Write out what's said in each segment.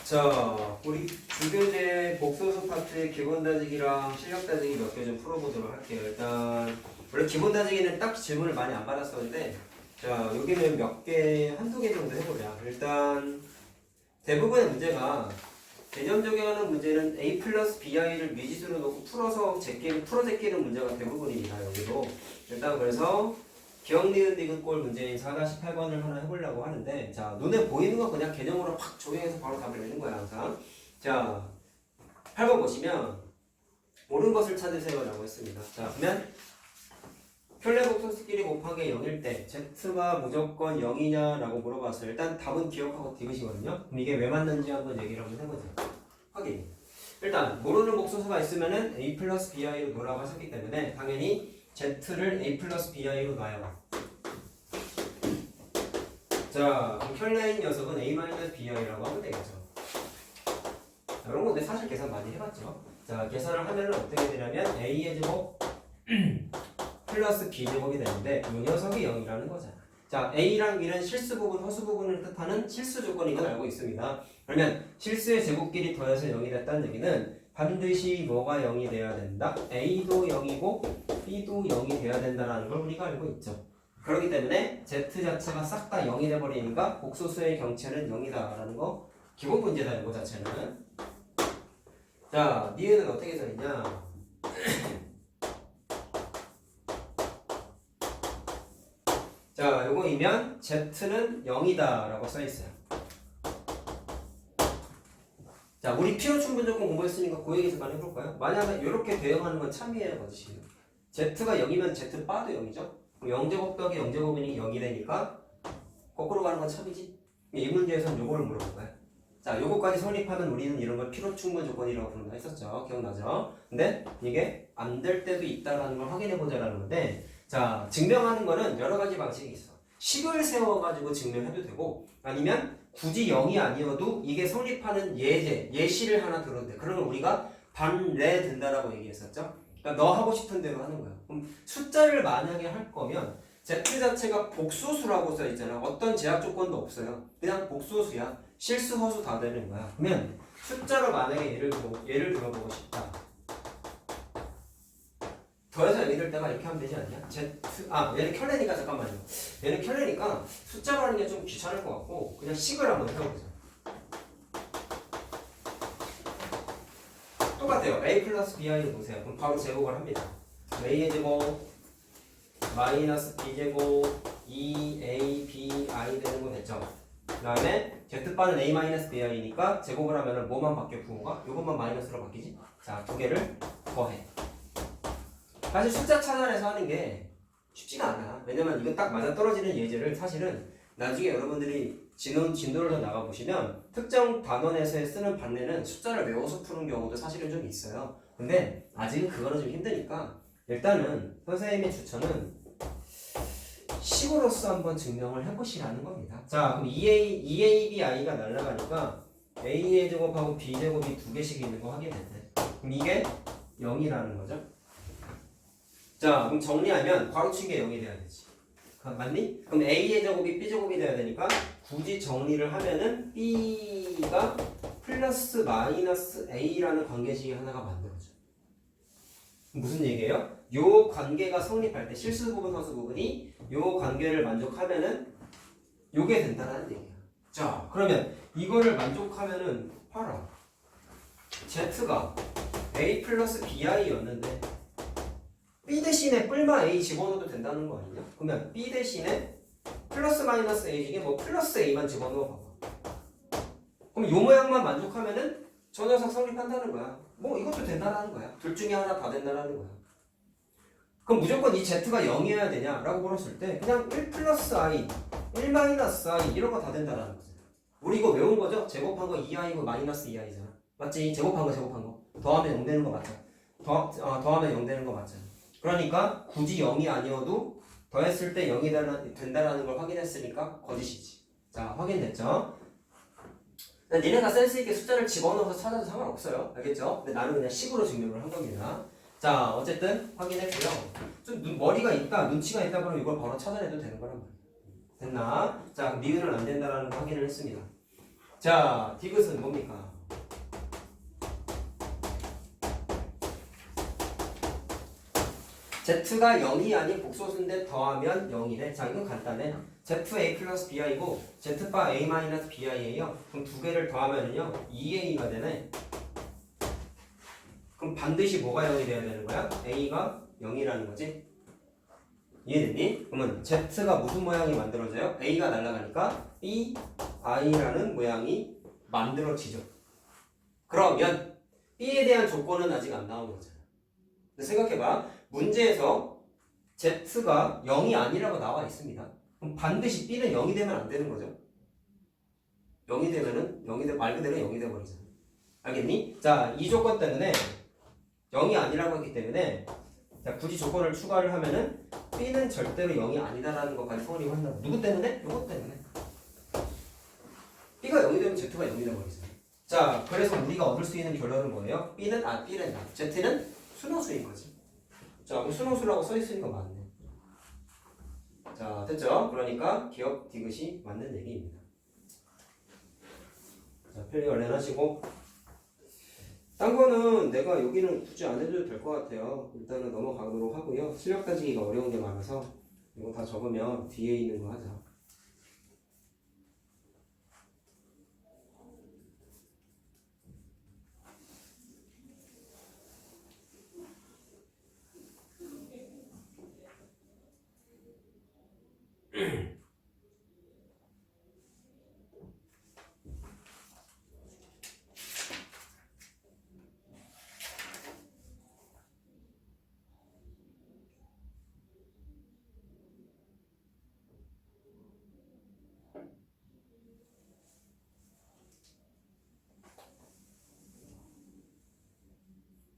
자, 우리 주교재 복소수 파트의 기본 다지기랑 실력 다지기 몇 개 좀 풀어보도록 할게요. 일단 원래 기본 다지기는 딱 질문을 많이 안 받았었는데, 자, 여기는 몇 개, 한두 개 정도 해보자. 일단 대부분의 문제가 개념 적용하는 문제는 A 플러스 BI를 미지수로 놓고 풀어 제끼는 문제가 대부분입니다. 여기도 일단 그래서 기억 니은 디귿 꼴 문제인 4-8번을 하나 해보려고 하는데, 자, 눈에 보이는 거 그냥 개념으로 팍 적용해서 바로 답을 내는 거야 항상. 자, 8번 보시면 옳은 것을 찾으세요 라고 했습니다. 자, 그러면 켤레복소수끼리 곱하기 0일 때 Z가 무조건 0이냐 라고 물어봤어요. 일단 답은 기억하고 디귿이거든요. 그럼 이게 왜 맞는지 한번 얘기를 한번 해보자. 확인. 일단 모르는 복소수가 있으면은 A 플러스 BI로 돌아가 섰기 때문에 당연히 Z를 A 플러스 BI로 놔요. 자, 그럼 켤레인 녀석은 A 마이너스 BI라고 하면 되겠죠. 자, 이런 건데 사실 계산 많이 해봤죠. 자, 계산을 하면은 어떻게 되냐면 A의 제곱 플러스 B제곱이 되는데 이 녀석이 0이라는 거잖아. 자, A랑 B는 실수 부분, 허수 부분을 뜻하는 실수 조건인 건 알고 있습니다. 그러면 실수의 제곱끼리 더해서 0이 됐다는 얘기는 반드시 뭐가 0이 돼야 된다? A도 0이고 B도 0이 돼야 된다는 걸 우리가 알고 있죠. 그렇기 때문에 Z 자체가 싹 다 0이 돼버리니까 복소수의 경체는 0이다라는 거 기본 문제다 이거 자체는. 자, 니은은 어떻게 써있냐? 자, 요거이면 Z는 0이다 라고 써있어요. 자, 우리 필요 충분 조건 공부했으니까 그 얘기 잠깐 해볼까요? 만약에 이렇게 대응하는 건 참이에요, 거짓이에요. Z가 0이면 Z 바도 0이죠? 0제곱 더하기 0제곱이니 0이 되니까 거꾸로 가는 건 참이지? 이 문제에서는 요거를 물어볼까요? 자, 요거까지 성립하면 우리는 이런 걸 필요 충분 조건이라고 부른다 했었죠. 기억나죠? 근데 이게 안 될 때도 있다라는 걸 확인해보자라는 건데, 자, 증명하는 거는 여러 가지 방식이 있어. 식을 세워가지고 증명해도 되고, 아니면 굳이 0이 아니어도 이게 성립하는 예시를 하나 들어도 돼. 그러면 우리가 반례 된다라고 얘기했었죠. 그러니까 너 하고 싶은 대로 하는 거야. 그럼 숫자를 만약에 할 거면 Z 자체가 복소수라고 써있잖아. 어떤 제약 조건도 없어요. 그냥 복소수야. 실수, 허수 다 되는 거야. 그러면 숫자로 만약에 예를 들어보고 싶다. 더해서 0이 될 때가 이렇게 하면 되지 않냐? 얘는 켤레니까 잠깐만요. 얘는 켤레니까 숫자로 하는 게 좀 귀찮을 것 같고 그냥 식을 한번 해보자. 똑같아요. A 플러스 BI를 보세요. 그럼 바로 제곱을 합니다. A의 제곱 마이너스 B제곱 2AB 되는 거 됐죠? 그 다음에 Z바는 A 마이너스 BI니까 제곱을 하면은 뭐만 바뀌어 부호가? 요것만 마이너스로 바뀌지? 자, 두 개를 더해. 사실 숫자 찾아내서 하는 게 쉽지가 않아. 왜냐면 이거 딱 맞아떨어지는 예제를 사실은 나중에 여러분들이 진도를 더 나가보시면 특정 단원에서 쓰는 판례는 숫자를 외워서 푸는 경우도 사실은 좀 있어요. 근데 아직은 그거는 좀 힘드니까 일단은 선생님의 추천은 식으로서 한번 증명을 해보시라는 겁니다. 자, 그럼 2ABI가 날라가니까 A의 제곱하고 B제곱이 두 개씩 있는 거 확인했네. 그럼 이게 0이라는 거죠. 자, 그럼 정리하면 괄호친 게 0이 돼야 되지. 맞니? 그럼 A의 제곱이 B제곱이 돼야 되니까 굳이 정리를 하면은 B가 플러스 마이너스 A라는 관계식이 하나가 만들어져. 무슨 얘기예요? 요 관계가 성립할 때 실수 부분, 허수 부분이 요 관계를 만족하면은 요게 된다는 얘기야. 자, 그러면 이거를 만족하면은 봐라. Z가 A 플러스 BI였는데 B 대신에 뿔마 A 집어넣어도 된다는 거 아니냐? 그러면 B 대신에 플러스 마이너스 A 중에 뭐 플러스 A만 집어넣어 봐봐. 그럼 요 모양만 만족하면은 저 녀석 성립한다는 거야. 뭐 이것도 된다는 거야. 둘 중에 하나 다 된다는 거야. 그럼 무조건 이 Z가 0이어야 되냐라고 물었을 때 그냥 1 플러스 I, 1 마이너스 I 이런 거 다 된다는 거지. 우리 이거 외운 거죠? 제곱한 거 2i고 마이너스 2i잖아. 맞지? 제곱한 거. 더하면 0 되는 거 맞죠? 더하면 0 되는 거 맞죠? 그러니까 굳이 0이 아니어도 더했을 때 0이 된다는 걸 확인했으니까 거짓이지. 자, 확인됐죠? 니네가 센스있게 숫자를 집어넣어서 찾아도 상관없어요. 알겠죠? 근데 나는 그냥 식으로 증명을 한 겁니다. 자, 어쨌든 확인했고요. 좀 머리가 있다, 눈치가 있다 그러면 이걸 바로 찾아내도 되는 거란 말이야. 됐나? 자, 니은은 안 된다라는 거 확인을 했습니다. 자, 디귿은 뭡니까? Z가 0이 아닌 복소수인데 더하면 0이래. 자, 이건 간단해. ZA 플러스 BI고 Z바 A 마이너스 BI예요. 그럼 두 개를 더하면은요 2A가 되네. 그럼 반드시 뭐가 0이 돼야 되는 거야? A가 0이라는 거지. 이해됐니? 그러면 Z가 무슨 모양이 만들어져요? A가 날아가니까 B, I라는 모양이 만들어지죠. 그러면 B에 대한 조건은 아직 안 나온 거잖아. 근데 생각해봐. 문제에서 Z가 0이 아니라고 나와 있습니다. 그럼 반드시 B는 0이 되면 안 되는 거죠. 0이 되면은 말 그대로 0이 돼버리잖아. 알겠니? 자, 이 조건 때문에 0이 아니라고 했기 때문에 자, 굳이 조건을 추가를 하면은 B는 절대로 0이 아니다라는 것까지 성립을 한다고. 누구 때문에? 요것 때문에. B가 0이 되면 Z가 0이 돼버리잖아. 자, 그래서 우리가 얻을 수 있는 결론은 뭐예요? B는 Z는 순호수인 거지. 자, 그럼 순호수라고 써있으니까 맞네. 자, 됐죠? 그러니까 기억 디귿이 맞는 얘기입니다. 자, 필기 얼른 하시고. 딴 거는 내가 여기는 굳이 안 해도 될 것 같아요. 일단은 넘어가도록 하고요. 실력 따지기가 어려운 게 많아서 이거 다 적으면 뒤에 있는 거 하자.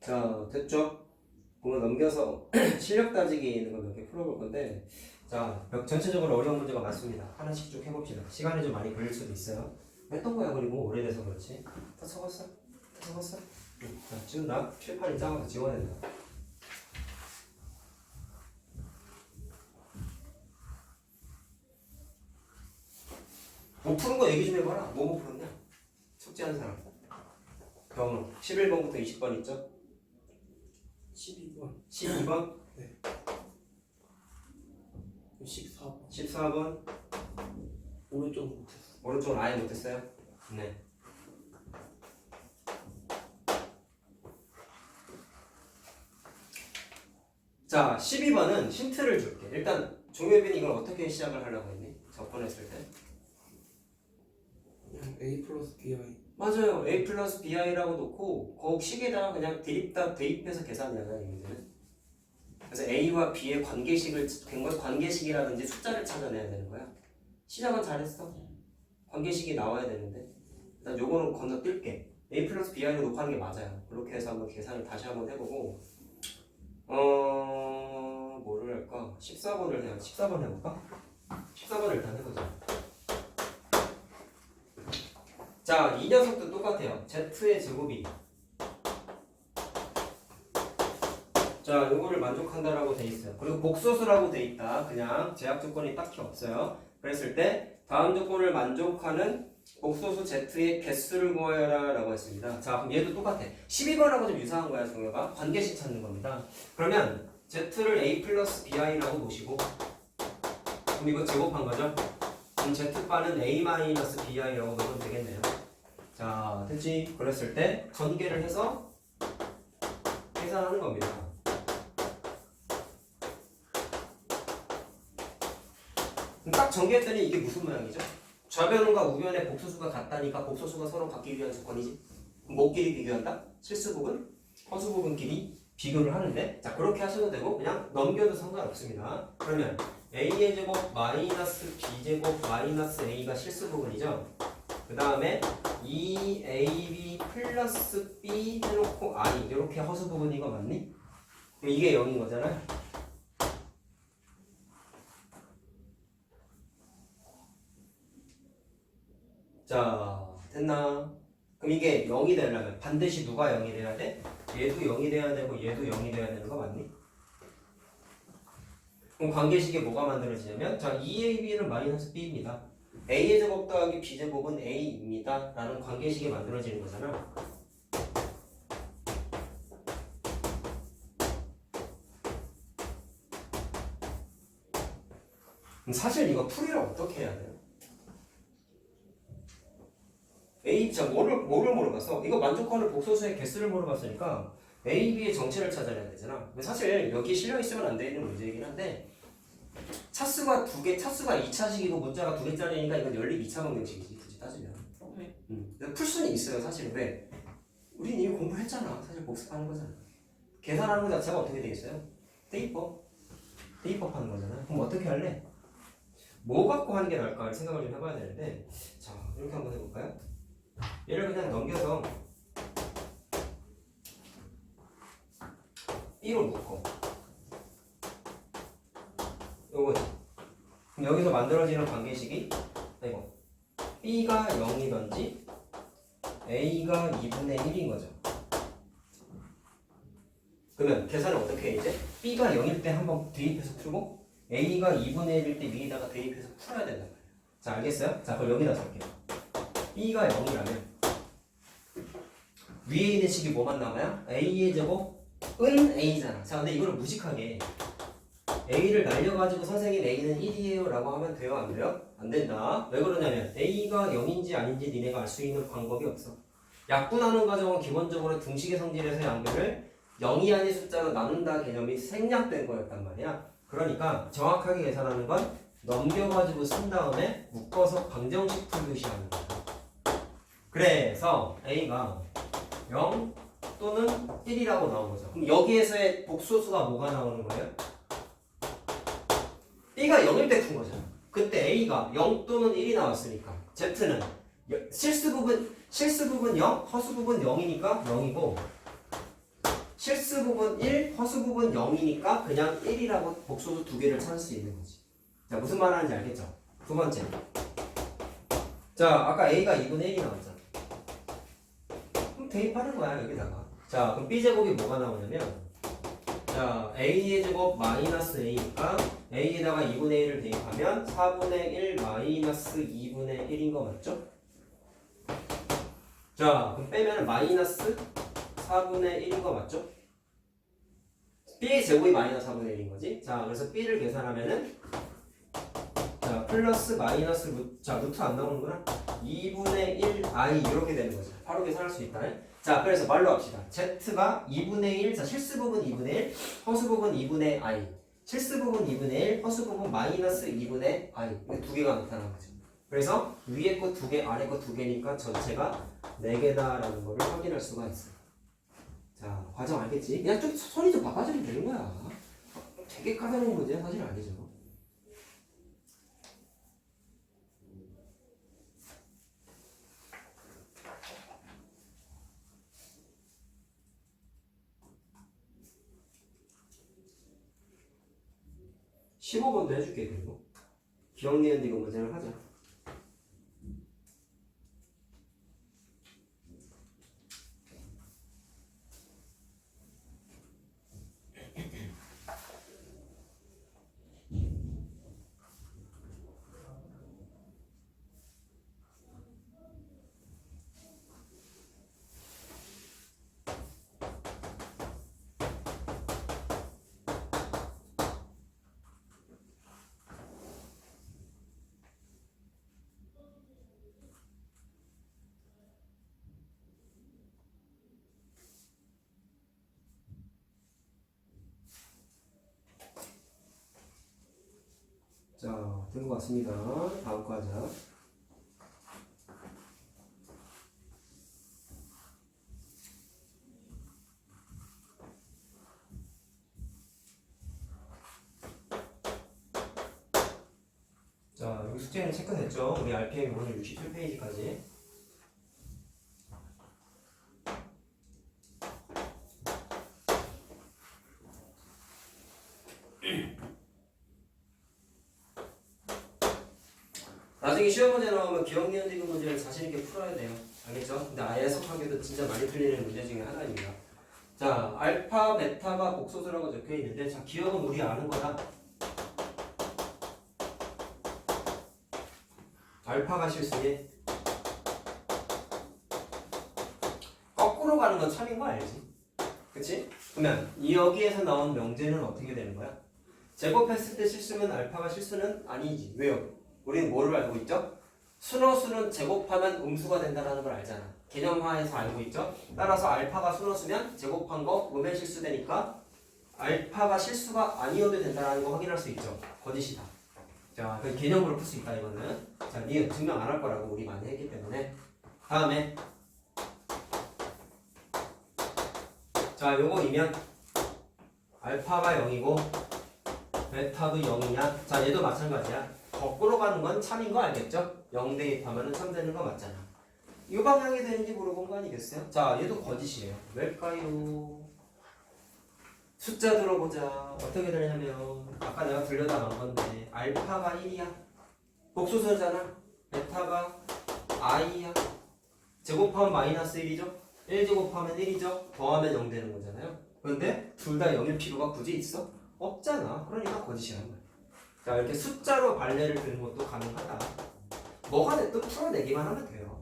자, 됐죠? 그거 넘겨서 실력 따지기 있는 거 몇 개 풀어볼 건데, 자, 전체적으로 어려운 문제가 많습니다. 하나씩 쭉 해봅시다. 시간이 좀 많이 걸릴 수도 있어요. 했던 거야. 그리고 오래돼서 그렇지. 다 적었어? 다 적었어? 자, 지금 나 칠판이 작아서 지워낸다. 못 푸는 거 얘기 좀 해봐라. 뭐 못 풀었냐? 숙제하는 사람. 경우 11번부터 20번 있죠? 12번. 12번? 네. 14번. 14번? 오른쪽 못했어. 오른쪽은 아예 못했어요? 네. 자, 12번은 힌트를 줄게. 일단 종효빈이 이걸 어떻게 시작을 하려고 했니? 접근했을 때. 그냥 A 플러스 BI. 맞아요. A 플러스 BI라고 놓고 거기에다가 그냥 대입해서 계산해야 이 문제는. 그래서 A와 B의 관계식이라든지 숫자를 찾아내야 되는 거야. 시작은 잘했어. 관계식이 나와야 되는데 일단 요거는 건너뛸게. A 플러스 BI로 놓고 하는 게 맞아요. 그렇게 해서 한번 계산을 다시 한번 해보고 뭐를 할까? 14번을 해야 14번 해볼까? 14번을 일단 해보자. 자, 이 녀석도 똑같아요. Z의 제곱이 자, 요거를 만족한다라고 돼 있어요. 그리고 복소수라고 돼 있다. 그냥 제약 조건이 딱히 없어요. 그랬을 때 다음 조건을 만족하는 복소수 Z의 개수를 구하여라 라고 했습니다. 자, 그럼 얘도 똑같아. 12번하고 좀 유사한 거야, 종효가. 관계식 찾는 겁니다. 그러면 Z를 A 플러스 BI라고 보시고 그럼 이거 제곱한 거죠? 그럼 Z바는 A 마이너스 BI라고 넣으면 되겠네요. 자, 됐지? 그랬을 때 전개를 해서 계산하는 겁니다. 딱 전개했더니 이게 무슨 모양이죠? 좌변과 우변의 복소수가 같다니까 복소수가 서로 같기 위한 조건이지. 뭐끼리 비교한다? 실수부분, 허수부분끼리 비교를 하는데 자, 그렇게 하셔도 되고 그냥 넘겨도 상관없습니다. 그러면 A의 제곱 마이너스 B제곱 마이너스 A가 실수부분이죠. 그 다음에 2AB 플러스 B 해놓고 I 이렇게 허수부분 이거 맞니? 이게 0인 거잖아. 자, 됐나? 그럼 이게 0이 되려면 반드시 누가 0이 돼야 돼? 얘도 0이 돼야 되고 얘도 0이 돼야 되는 거 맞니? 그럼 관계식에 뭐가 만들어지냐면 자, 2AB는 마이너스 B입니다. a의 제곱 더하기 b제곱은 a입니다 라는 관계식이 만들어지는 거잖아. 사실 이거 풀이를 어떻게 해야 돼요? A, 자, 뭐를 물어봤어? 이거 만족하는 복소수의 개수를 물어봤으니까 A, B의 정체를 찾아내야 되잖아. 사실 여기 실려있으면 안 되는 문제이긴 한데 차수가 2차식이고 문자가 2개짜리니까 이건 연립 2차 방정식이지 굳이 따지면. 네. 풀 수는 있어요 사실은. 왜? 우린 이미 공부했잖아. 사실 복습하는 거잖아. 계산하는 것 자체가 어떻게 돼 있어요? 대입법 하는 거잖아. 그럼 어떻게 할래? 뭐 갖고 하는 게 나을까 생각을 좀 해봐야 되는데, 자 이렇게 한번 해볼까요? 얘를 그냥 넘겨서 B로 묶고 요거지. 그럼 여기서 만들어지는 관계식이 이거 B가 0이던지 A가 2분의 1인 거죠. 그러면 계산을 어떻게 해 이제? B가 0일 때 한번 대입해서 풀고 A가 2분의 1일 때 위에다가 대입해서 풀어야 된단 말이에요. 자 알겠어요? 자 그럼 여기다 쓸게요. B가 0이라면 위에 있는 식이 뭐만 남아요? A의 제곱은 A잖아. 자 근데 이거를 무식하게 A를 날려가지고 선생님 A는 1이에요 라고 하면 돼요? 안 돼요? 안 된다. 왜 그러냐면 A가 0인지 아닌지 니네가 알 수 있는 방법이 없어. 약분하는 과정은 기본적으로 등식의 성질에서 양변을 0이 아닌 숫자로 나눈다 개념이 생략된 거였단 말이야. 그러니까 정확하게 계산하는 건 넘겨가지고 쓴 다음에 묶어서 방정식 풀듯이 하는 거야. 그래서 A가 0 또는 1이라고 나온 거죠. 그럼 여기에서의 복소수가 뭐가 나오는 거예요? B가 0일 때 푼 거잖아. 그때 A가 0 또는 1이 나왔으니까 Z는 실수 부분 0, 허수 부분 0이니까 0이고 실수 부분 1, 허수 부분 0이니까 그냥 1이라고 복소수 두 개를 찾을 수 있는 거지. 자 무슨 말 하는지 알겠죠? 두 번째. 자 아까 A가 2분의 1이 나왔잖아. 그럼 대입하는 거야 여기다가. 자 그럼 B제곱이 뭐가 나오냐면 자 A의 제곱 마이너스 A니까 A에다가 2분의 1을 대입하면 4분의 1 마이너스 2분의 1인 거 맞죠? 자 그럼 빼면 마이너스 4분의 1인 거 맞죠? B의 제곱이 마이너스 4분의 1인 거지. 자 그래서 B를 계산하면은 자 플러스 마이너스 루트 안 나오는구나. 2분의 1 I 이렇게 되는 거죠. 바로 계산할 수 있다. 자 그래서 말로 합시다. Z가 2분의 1, 자 실수 부분 2분의 1, 허수 부분 2분의 I, 실수 부분 2분의 1, 허수 부분 마이너스 2분의 I. 이게 두 개가 나타나는 거죠. 그래서 위에 거 두 개, 아래 거 두 개니까 전체가 4개다라는 거를 확인할 수가 있어요. 자 과정 알겠지? 그냥 좀 손이 좀 바꿔주면 되는 거야. 되게 까다로운 문제는 사실 아니죠. (15번도) 해줄게. 그리고 기억 니은 이거 문제를 하자. 자, 된 것 같습니다. 다음 거 하자. 자, 여기 숙제는 체크됐죠? 우리 RPM 오늘 67페이지까지. 나중에 시험 문제 나오면 기억 니은 디귿 문제를 자신있게 풀어야 돼요. 알겠죠? 근데 아예 해석하기도 진짜 많이 풀리는 문제 중에 하나입니다. 자, 알파, 베타가 복소수라고 적혀 있는데, 자, 기억은 우리 아는 거다. 알파가 실수니 거꾸로 가는 건 참인 거 알지? 그치? 그러면 여기에서 나온 명제는 어떻게 되는 거야? 제곱했을 때 실수면 알파가 실수는 아니지. 왜요? 우리는 뭐를 알고 있죠? 순어수는 제곱하면 음수가 된다는 걸 알잖아. 개념화해서 알고 있죠? 따라서 알파가 순어수면 제곱한 거 음의 실수되니까 알파가 실수가 아니어도 된다는 거 확인할 수 있죠. 거짓이다. 자, 그 개념으로 풀 수 있다 이거는. 자, 니은 증명 안 할 거라고 우리 많이 했기 때문에. 다음에 자, 요거이면 알파가 0이고 베타도 0이냐? 자, 얘도 마찬가지야. 거꾸로 가는 건 참인 거 알겠죠? 0 대입하면 참 되는 거 맞잖아. 이 방향이 되는지 물어본 거 아니겠어요? 자, 얘도 거짓이에요. 왜일까요? 숫자 들어보자. 어떻게 되냐면 아까 내가 들려다만 건데 알파가 1이야. 복수수잖아. 베타가 i야. 제곱하면 마이너스 1이죠? 1제곱하면 1이죠? 더하면 0 되는 거잖아요. 그런데 둘 다 0일 필요가 굳이 있어? 없잖아. 그러니까 거짓이란 거야. 자, 이렇게 숫자로 발레를 드는 것도 가능하다. 뭐가 됐든 풀어내기만 하면 돼요.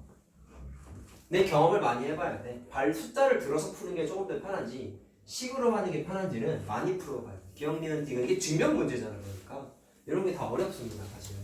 내 경험을 많이 해봐야 돼. 숫자를 들어서 푸는 게 조금 더 편한지 식으로 하는 게 편한지는 많이 풀어봐야 돼. 기억, 니은, 디귿 이게 증명 문제잖아. 그러니까 이런 게 다 어렵습니다. 사실은.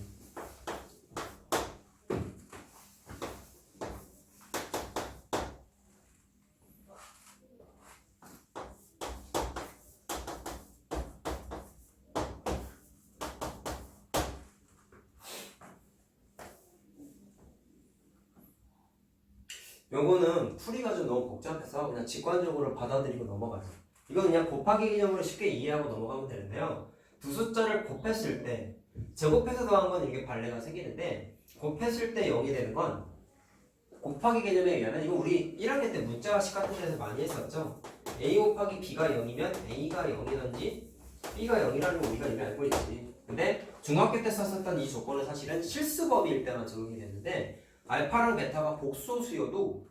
요거는 풀이가 좀 너무 복잡해서 그냥 직관적으로 받아들이고 넘어가죠. 이건 그냥 곱하기 개념으로 쉽게 이해하고 넘어가면 되는데요. 두 숫자를 곱했을 때 제곱해서 더한 건 이게 발레가 생기는데 곱했을 때 0이 되는 건 곱하기 개념에 의하면 이거 우리 1학년 때 문자식 같은 데서 많이 했었죠. A 곱하기 B가 0이면 A가 0이든지 B가 0이라는 거 우리가 이미 알고 있지. 근데 중학교 때 썼었던 이 조건은 사실은 실수법일 때만 적용이 되는데 알파랑 베타가 복소수여도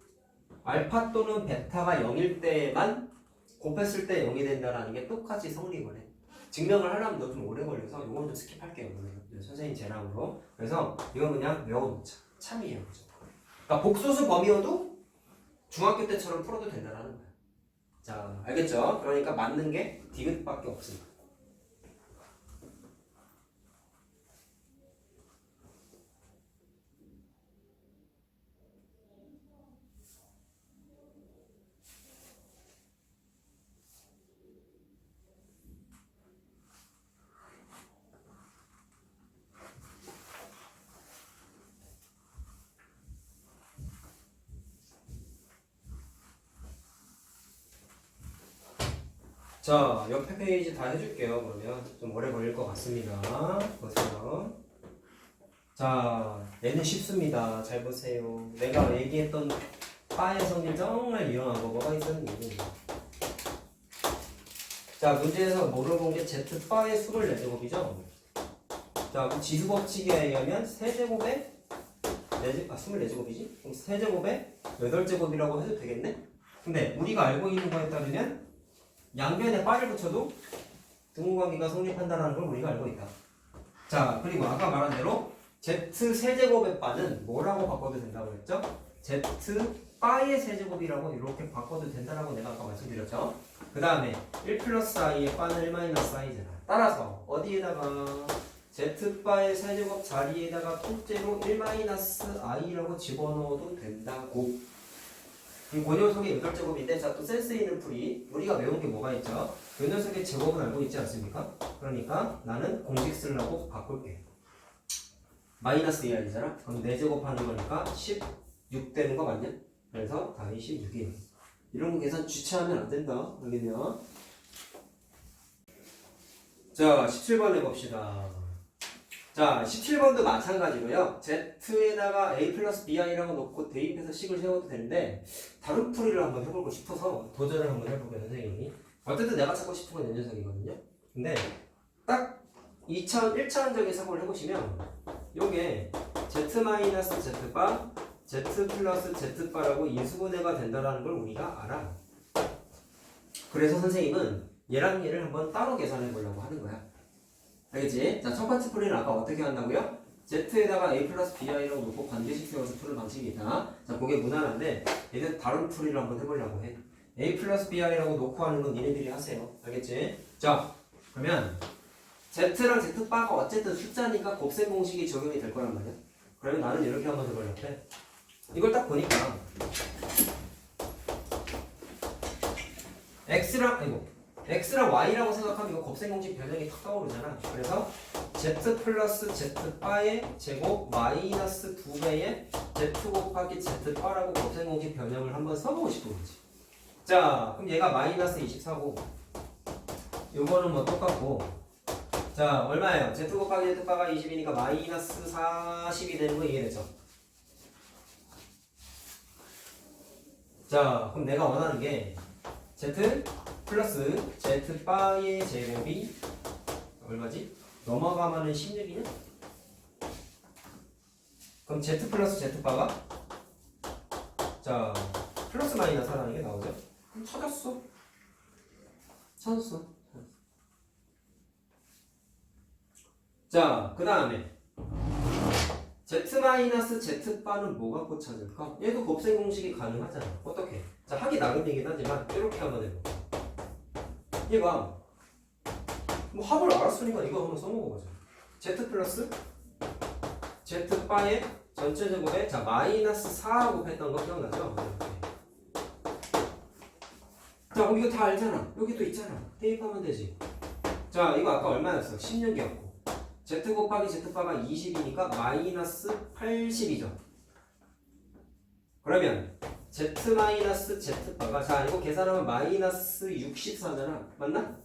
알파 또는 베타가 0일 때만 곱했을 때 0이 된다는 게 똑같이 성립을 해. 증명을 하려면 너 좀 오래 걸려서 이건 좀 스킵할게요. 선생님 재량으로. 그래서 이건 그냥 외워놓자. 참이에요. 그러니까 복소수 범위여도 중학교 때처럼 풀어도 된다는 거야. 자, 알겠죠? 그러니까 맞는 게 디귿밖에 없습니다. 자, 옆에 페이지 다 해줄게요. 그러면 좀 오래 걸릴 것 같습니다. 보세요. 자, 얘는 쉽습니다. 잘 보세요. 내가 얘기했던 파의 성질 정말 유용한 거 뭐가 있었니? 자, 문제에서 물어본 게 Z바의 24제곱이죠? 자, 그 지수법칙에 의하면 세제곱에 24제곱이지? 그럼 세제곱에 8제곱이라고 해도 되겠네? 근데 우리가 알고 있는 거에 따르면 양변에 바를 붙여도 등호관계가 성립한다는 걸 우리가 알고 있다. 자, 그리고 아까 말한 대로 Z 세제곱의 바는 뭐라고 바꿔도 된다고 했죠? Z 바의 세제곱이라고 이렇게 바꿔도 된다라고 내가 아까 말씀드렸죠? 그 다음에 1 플러스 i의 바는 1 마이너스 i잖아. 따라서 어디에다가 Z 바의 세제곱 자리에다가 통째로 1 마이너스 i라고 집어넣어도 된다고. 그 녀석의 8제곱인데 자, 또 센스 있는 풀이 우리가 외운 게 뭐가 있죠? 이 녀석의 제곱은 알고 있지 않습니까? 그러니까 나는 공식 쓰려고 바꿀게. 마이너스 2i잖아? 그럼 4제곱 하는 거니까 16 되는 거 맞냐? 그래서 답이 16이에요. 이런 거 계산 주체하면 안 된다. 알겠냐? 자, 17번 해봅시다. 자, 17번도 마찬가지로요. Z에다가 A 플러스 BI라고 놓고 대입해서 식을 세워도 되는데 다른 풀이를 한번 해보고 싶어서 도전을 한번 해볼게요, 선생님이. 어쨌든 내가 찾고 싶은 건 이 녀석이거든요. 근데 딱 1차 원적의 사고를 해보시면 요게 Z-Z바 Z 플러스 Z바라고 인수분해가 된다는 걸 우리가 알아. 그래서 선생님은 얘랑 얘를 한번 따로 계산해 보려고 하는 거야. 알겠지? 자, 첫 번째 풀이는 아까 어떻게 한다고요? z에다가 a 플러스 bi라고 놓고 관계식 세워서 풀을 방식이 있다. 자, 그게 무난한데 얘들 다른 풀이를 한번 해보려고 해. a 플러스 bi라고 놓고 하는 건 니네들이 하세요. 알겠지? 자, 그러면 z랑 z바가 어쨌든 숫자니까 곱셈 공식이 적용이 될 거란 말이야. 그러면 나는 이렇게 한번 해보려고 해. 이걸 딱 보니까 x랑 y라고 생각하면 이거 곱셈 공식 변형이 탁 떠오르잖아. 그래서 z 플러스 z바의 제곱 마이너스 2배의 z 곱하기 z바라고 곱셈 공식 변형을 한번 써보고 싶은 거지. 자, 그럼 얘가 마이너스 24고 요거는 뭐 똑같고, 자, 얼마예요? z 곱하기 z바가 20이니까 마이너스 40이 되는 거 이해되죠? 자, 그럼 내가 원하는 게 z 플러스 z바의 제곱이 얼마지? 넘어가면은 16이냐? 그럼 z 플러스 z바가 자 플러스 마이너스 하라는 게 나오죠? 그럼 찾았어. 자, 그 다음에 z 마이너스 z바는 뭐 갖고 찾을까? 얘도 곱셈 공식이 가능하잖아. 어떻게? 자, 하기 나름이긴 하지만 이렇게 한번 해봐. 얘가 뭐 합을 알았으니까 이거 한번 써먹어보자. z 플러스 z바의 전체 제곱에 자 마이너스 4 곱했던 거 기억나죠? 자, 그럼 이거 다 알잖아. 여기 또 있잖아. 대입하면 되지. 자, 이거 아까 얼마였어? 16이었고 z 곱하기 z바가 20이니까 마이너스 80이죠. 그러면 z 마이너스 z바가 자 이거 계산하면 마이너스 64잖아. 맞나?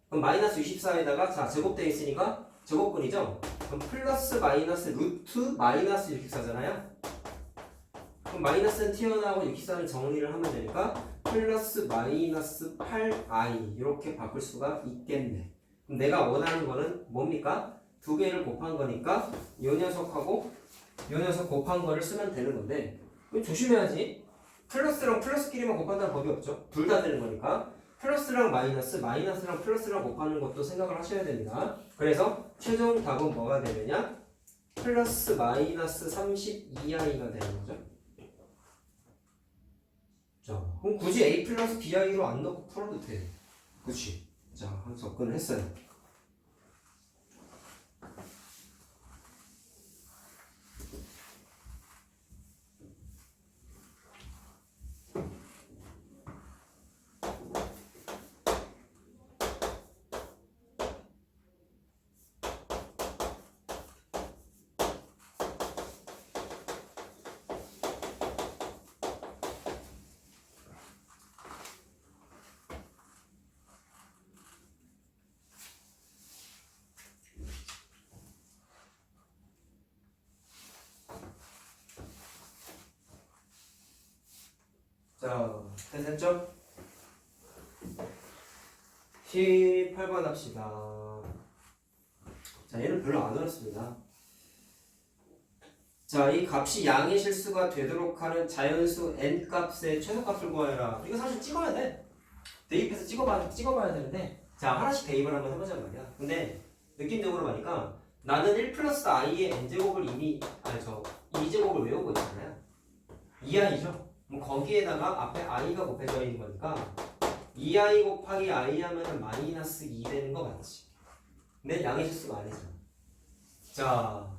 그럼 마이너스 64에다가 자 제곱되어 있으니까 제곱근이죠? 그럼 플러스 마이너스 루트 마이너스 64잖아요? 그럼 마이너스는 튀어나오고 64는 정리를 하면 되니까 플러스 마이너스 8i 이렇게 바꿀 수가 있겠네. 그럼 내가 원하는 거는 뭡니까? 두 개를 곱한 거니까 이 녀석하고 이 녀석 곱한 거를 쓰면 되는 건데 조심해야지. 플러스랑 플러스끼리만 곱한다는 법이 없죠. 둘 다 되는 거니까 플러스랑 마이너스, 마이너스랑 플러스랑 곱하는 것도 생각을 하셔야 됩니다. 그래서 최종 답은 뭐가 되느냐? 플러스 마이너스 32i가 되는 거죠. 자, 그럼 굳이 a 플러스 bi로 안 넣고 풀어도 돼. 그치? 자, 한 접근을 했어요. 자, 됐죠? 18번 합시다. 자, 얘는 별로 안 어렵습니다. 자, 이 값이 양의 실수가 되도록 하는 자연수 n 값의 최소값을 구하여라. 이거 사실 찍어야 돼. 대입해서 찍어봐야 되는데, 자, 하나씩 대입을 한번 해보자는 말이야. 근데 느낌적으로 보니까 나는 1 플러스 i의 n제곱을 이미 2제곱을 외우고 있잖아요. 2i죠. 그럼 거기에다가 앞에 i가 곱해져 있는 거니까 2i 곱하기 i 하면은 마이너스 2 되는 거 맞지? 근데 양의 실수가 아니잖아. 자,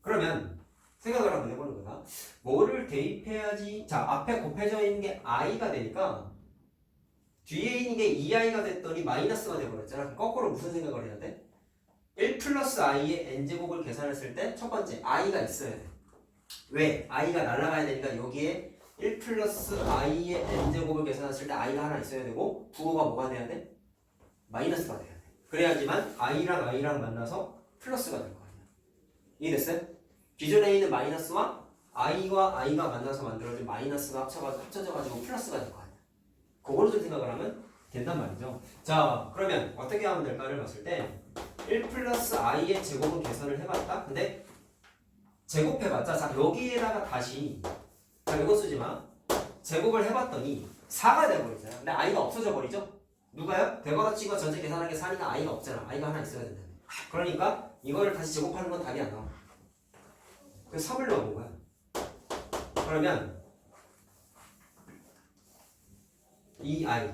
그러면 생각을 한번 해보는 거다. 뭐를 대입해야지? 자, 앞에 곱해져 있는 게 i가 되니까 뒤에 있는 게 2i가 됐더니 마이너스가 돼버렸잖아. 그럼 거꾸로 무슨 생각을 해야 돼? 1 플러스 i의 n제곱을 계산했을 때 첫 번째 i가 있어야 돼. 왜? i가 날아가야 되니까 여기에 1 플러스 i의 n제곱을 계산했을 때 i가 하나 있어야 되고 부호가 뭐가 돼야 돼? 마이너스가 돼야 돼. 그래야지만 i랑 만나서 플러스가 될 거 아니야. 이해됐어요? 기존에 있는 마이너스와 i가 만나서 만들어진 마이너스가 합쳐져가지고 플러스가 될 거 아니야. 그거를 좀 생각을 하면 된단 말이죠. 자, 그러면 어떻게 하면 될까를 봤을 때 1 플러스 i의 제곱은 계산을 해봤다. 근데 제곱해봤자 자 여기에다가 다시 자 이거 쓰지마. 제곱을 해봤더니 4가 돼버리잖아. 근데 i가 없어져 버리죠? 누가요? 대괄호 치고 전체 계산한 게 4니까 i가 없잖아. i가 하나 있어야 된다. 그러니까 이거를 다시 제곱하는 건 답이 안 나와. 그래서 3을 넣어본 거야. 그러면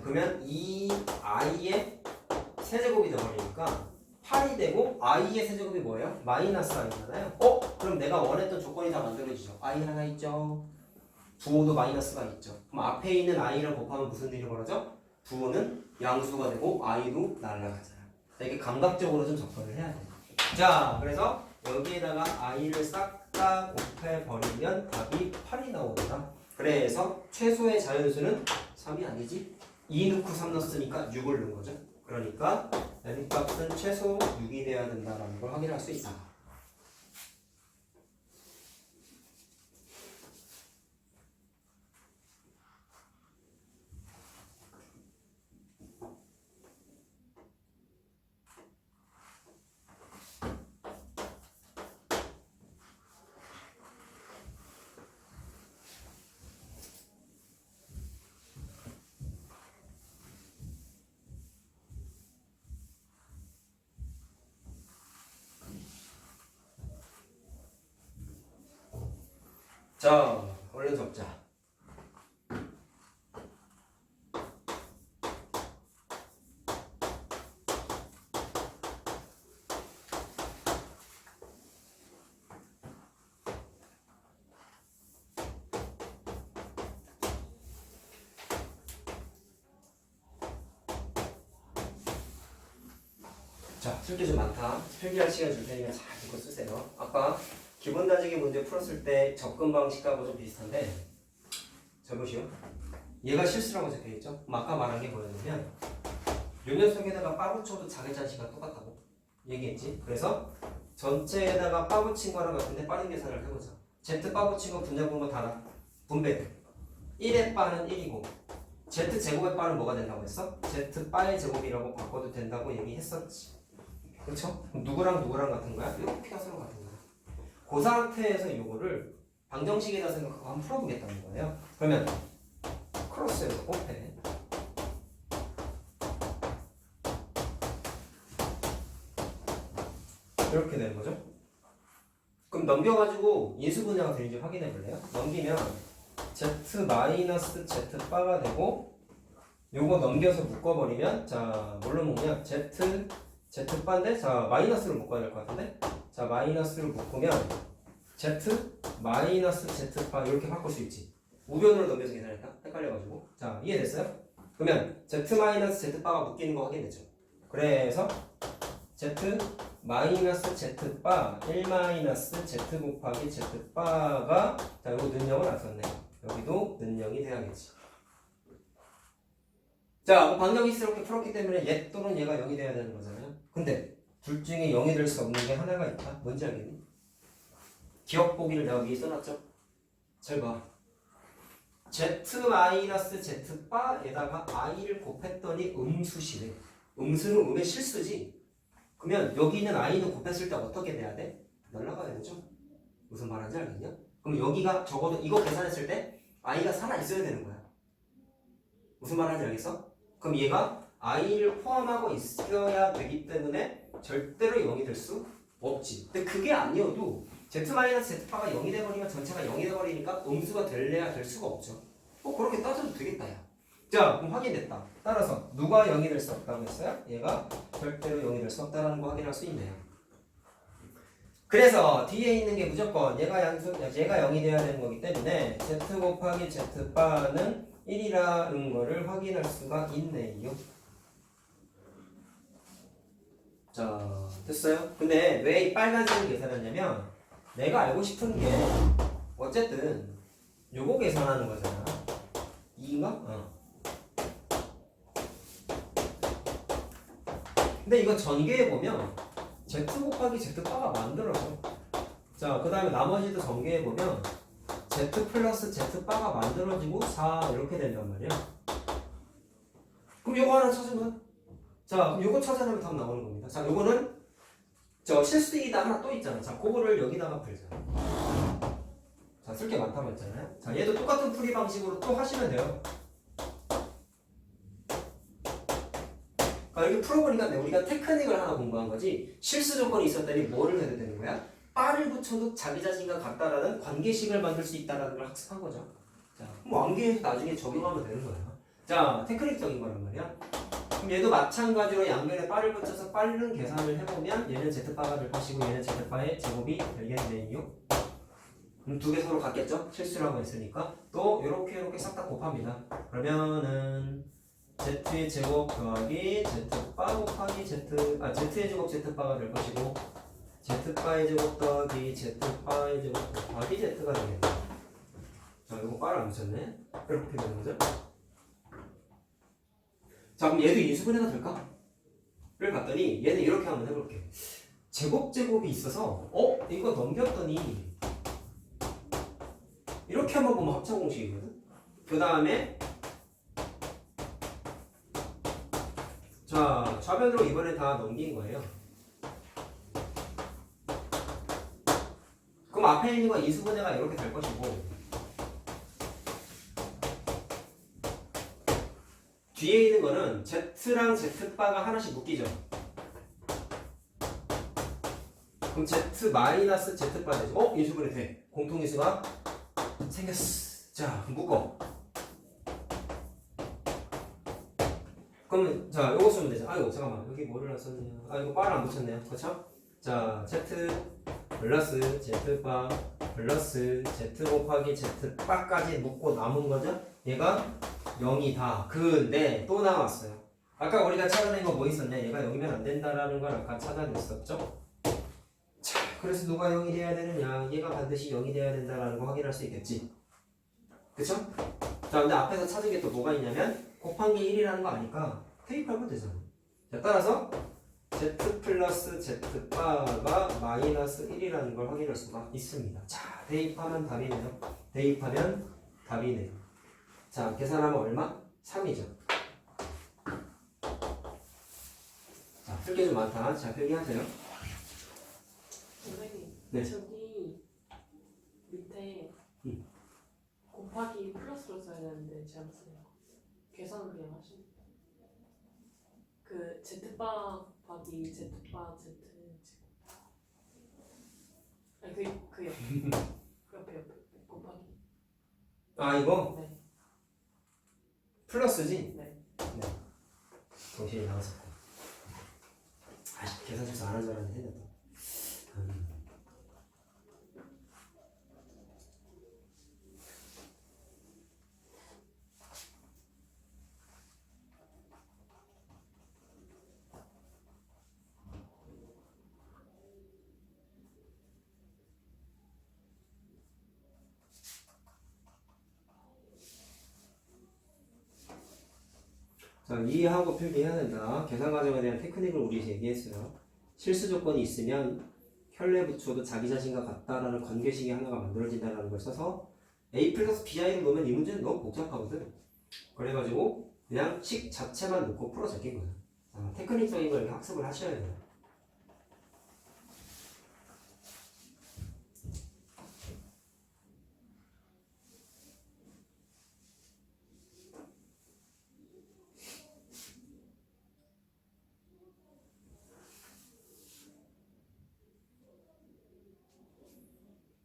그러면 이 i의 세제곱이 되어버리니까 8이 되고 i의 세제곱이 뭐예요? 마이너스 i잖아요. 그럼 내가 원했던 조건이 다 만들어지죠. i 하나 있죠. 부호도 마이너스가 있죠. 그럼 앞에 있는 i를 곱하면 무슨 일이 벌어져? 부호는 양수가 되고 i도 날아가잖아. 이게 감각적으로 좀 접근을 해야 돼. 자, 그래서 여기에다가 i를 싹 다 곱해버리면 답이 8이 나오더라. 그래서 최소의 자연수는 3이 아니지. 2 넣고 3 넣었으니까 6을 넣은 거죠. 그러니까 n 값은 최소 6이 돼야 된다는 걸 확인할 수 있다. 자, 얼른 적자. 자, 쓸게 좀 많다. 필기할 시간 줄 테니까 잘 듣고 쓰세요. 아까 기본 다지기 문제 풀었을 때 접근 방식하고 좀 비슷한데, 자 보시오. 얘가 실수라고 적혀있죠? 아까 말한 게 뭐였냐면 요 녀석에다가 빠 붙여도 자기 자식과 똑같다고 얘기했지. 그래서 전체에다가 빠 붙인 거랑 같은데 빠른 계산을 해보자. Z 빠 붙인 거 분자분모 다 분배돼. 1의 빠는 1이고 Z 제곱의 빠는 뭐가 된다고 했어? Z 빠의 제곱이라고 바꿔도 된다고 얘기했었지. 그렇죠? 누구랑 누구랑 같은 거야? 이거 피가스랑 같은 거야. 그 상태에서 이거를 방정식이라 생각하고 한번 풀어보겠다는 거예요. 그러면 크로스해서 곱해. 이렇게 되는 거죠. 그럼 넘겨가지고 인수분해가 되는지 확인해 볼래요? 넘기면 Z 바가 되고 요거 넘겨서 묶어버리면 자 뭘로 묶냐? Z바인데 자 마이너스로 묶어야 될 것 같은데 자 마이너스로 묶으면 Z-Z바 이렇게 바꿀 수 있지. 우변으로 넘겨서 계산했다? 헷갈려가지고 자 이해됐어요? 그러면 Z-Z바가 묶이는 거 확인했죠. 그래서 Z-Z바 1-Z 곱하기 Z바가 자 이거 능력을 안 썼네. 여기도 능력이 돼야겠지. 자 방정식스럽게 풀었기 때문에 얘 또는 얘가 0이 돼야 되는 거잖아요. 근데 둘 중에 0이 될 수 없는 게 하나가 있다. 뭔지 알겠니? 기억 보기를 내가 위에 써놨죠? 잘 봐. Z-Z바에다가 i를 곱했더니 음수시래. 음수는 음의 실수지. 그러면 여기 있는 i는 곱했을 때 어떻게 돼야 돼? 날라가야 되죠? 무슨 말인지 알겠냐? 그럼 여기가 적어도 이거 계산했을 때 i가 살아있어야 되는 거야. 무슨 말인지 알겠어? 그럼 얘가 i를 포함하고 있어야 되기 때문에 절대로 0이 될 수 없지. 근데 그게 아니어도 Z-Z바가 0이 돼버리면 전체가 0이 돼버리니까 음수가 될래야 될 수가 없죠. 그렇게 따져도 되겠다 야. 자 그럼 확인됐다. 따라서 누가 0이 될 수 없다고 했어요? 얘가 절대로 0이 될 수 없다는 거 확인할 수 있네요. 그래서 뒤에 있는 게 무조건 얘가 0이 돼야 되는 거기 때문에 Z 곱하기 Z바는 1이라는 거를 확인할 수가 있네요. 자 됐어요? 근데 왜 이 빨간색을 계산하냐면 내가 알고 싶은 게 어쨌든 요거 계산하는 거잖아. 2인가? 근데 이거 전개해보면 Z 곱하기 Z바가 만들어져. 자 그 다음에 나머지도 전개해보면 Z 플러스 Z바가 만들어지고 4 이렇게 된단 말이야. 그럼 요거 하나 찾으면 자 그럼 요거 찾아내면 답 나오는 겁니다. 자 요거는 저 실수이다 하나 또 있잖아. 자 그거를 여기다가 풀자. 자 쓸 게 많다고 했잖아요. 자 얘도 똑같은 풀이 방식으로 또 하시면 돼요. 이렇게 풀어보니까 우리가 테크닉을 하나 공부한 거지 실수 조건이 있었더니 뭐를 해야 되는 거야? 바를 붙여도 자기 자신과 같다라는 관계식을 만들 수 있다라는 걸 학습한 거죠. 자, 그럼 완계해서 나중에 적용하면 되는 거야. 자, 테크닉적인 거란 말이야. 그럼 얘도 마찬가지로 양면에 바를 붙여서 빠른 계산을 해보면 얘는 z바가 될 것이고 얘는 z바의 제곱이 되겠네요. 그럼 두 개 서로 같겠죠? 실수라고 했으니까 또 이렇게 싹 다 곱합니다. 그러면은 z의 제곱 더하기 z바 곱하기 z의 제곱 z바가 될 것이고 z바의 제곱 더하기 z바의 제곱 곱하기 z가 되겠네. 자, 이거 바를 안 붙였네. 이렇게 되는 거죠? 자, 그럼 얘도 인수분해가 될까? 를 봤더니 얘는 이렇게 한번 해볼게. 제곱이 있어서 이거 넘겼더니 이렇게 한번 보면 합차 공식이거든. 그 다음에 자, 좌변으로 이번에 다 넘긴 거예요. 그럼 앞에 있는 건 인수분해가 이렇게 될 것이고 뒤에 있는 거는 z랑 z바가 하나씩 묶이죠. 그럼 z-z바 되죠. 인수분해 돼. 공통인수가 생겼어. 자, 묶어. 그러면 자, 요거 쓰면 되죠. 아이고 잠깐만, 여기 뭐를 안 썼냐. 이거 바를 안 붙였네요. 그렇죠? 자, z 플러스 z바 플러스 z 곱하기 z바까지 묶고 남은 거죠. 얘가 0이다. 근데 또 나왔어요. 아까 우리가 찾아낸 거 뭐 있었냐? 얘가 0이면 안 된다라는 걸 아까 찾아냈었죠. 자, 그래서 누가 0이 돼야 되느냐? 얘가 반드시 0이 돼야 된다라는 거 확인할 수 있겠지. 그쵸? 자, 근데 앞에서 찾은 게 또 뭐가 있냐면 곱한 게 1이라는 거 아니까 대입하면 되잖아. 자, 따라서 z 플러스 z바가 마이너스 1이라는 걸 확인할 수가 있습니다. 자, 대입하면 답이네요. 대입하면 답이네요. 자, 계산하면 얼마? 3이죠. 자, 풀 게 좀 많다. 자, 필기하세요. 선생님, 네. 저기 밑에 곱하기 플러스로 써야 되는데 잘못했어요. 계산은 그냥 하시면 그 z바 곱하기 z바 z 아니 그 옆에 곱하기. 아, 이거 네. 플러스지? 네. 정신이 나갔었고. 계산 실수 안 한 줄 알았는데 해냈다. 자, 이해하고 필기해야 된다. 계산 과정에 대한 테크닉을 우리 얘기했어요. 실수 조건이 있으면 혈내 붙여도 자기 자신과 같다라는 관계식이 하나가 만들어진다는 걸 써서 A 플러스 BI를 넣으면 이 문제는 너무 복잡하거든. 그래가지고 그냥 식 자체만 넣고 풀어 제낀 거야. 자, 테크닉적인 걸 학습을 하셔야 돼요.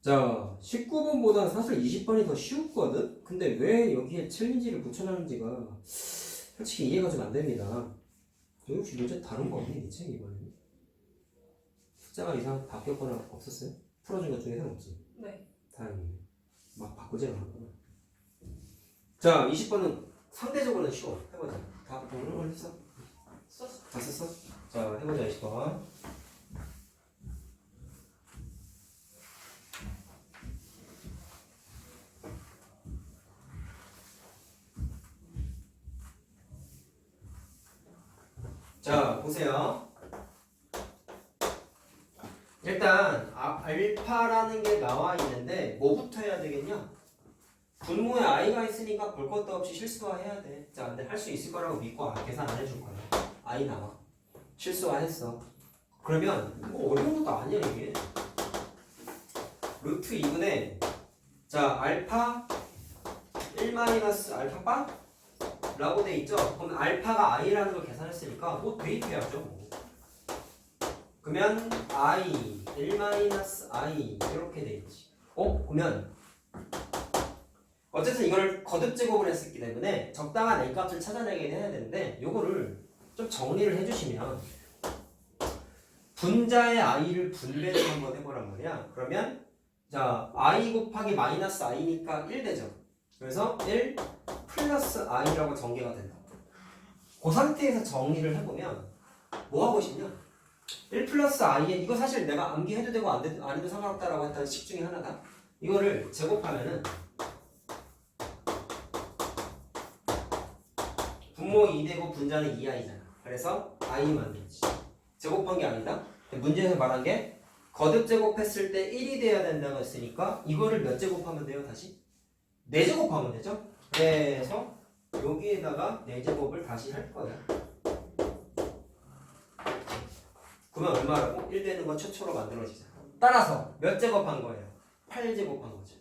자, 19번보다 사실 20번이 더 쉬웠거든? 근데 왜 여기에 챌린지를 붙여놨는지가 솔직히 이해가 좀 안 됩니다. 너 혹시 문제 다른 거 없니? 이 책 이번에는? 숫자가 이상 바뀌었거나 없었어요? 풀어준 것 중에는 없지? 네. 다행이네. 막 바꾸지 않았구나. 자, 20번은 상대적으로는 쉬워. 해보자. 다 오늘 했어? 썼어. 다 썼어? 자, 해보자 20번. 자, 보세요. 일단 알파라는 게 나와 있는데 뭐부터 해야 되겠냐? 분모에 i가 있으니까 볼 것도 없이 실수화해야 돼. 자, 근데 할 수 있을 거라고 믿고 계산 안 해줄 거야. i 나와. 실수화했어. 그러면 뭐 어려운 것도 아니야 이게. 루트 2분의 자 알파 1 마이너스 알파 바 라고 돼 있죠? 그럼 알파가 i라는 걸 계산했으니까 뭐 대입해야죠. 그러면 i 1-i 이렇게 돼 있지. 그러면 어쨌든 이걸 거듭 제곱을 했기 때문에 적당한 a 값을 찾아내긴 해야 되는데 요거를 좀 정리를 해주시면 분자의 i를 분배를 한번 해보란 말이야. 그러면 자 i 곱하기 마이너스 i니까 1 되죠. 그래서 1 플러스 i라고 전개가 된다. 그 상태에서 정리를 해보면 뭐 하고 싶냐? 1 플러스 i에 이거 사실 내가 암기해도 되고 안 해도 상관없다라고 했던 식 중에 하나다. 이거를 제곱하면은 분모 2되고 분자는 2i잖아. 그래서 i만 되지. 제곱한 게 아니다. 문제에서 말한 게 거듭 제곱했을 때 1이 돼야 된다고 했으니까 이거를 몇 제곱하면 돼요? 다시? 4제곱하면 되죠? 그래서 여기에다가 4제곱을 다시 할 거야. 그러면 얼마라고? 1 되는 건 최초로 만들어지잖아. 따라서 몇 제곱한 거예요? 8제곱한 거죠.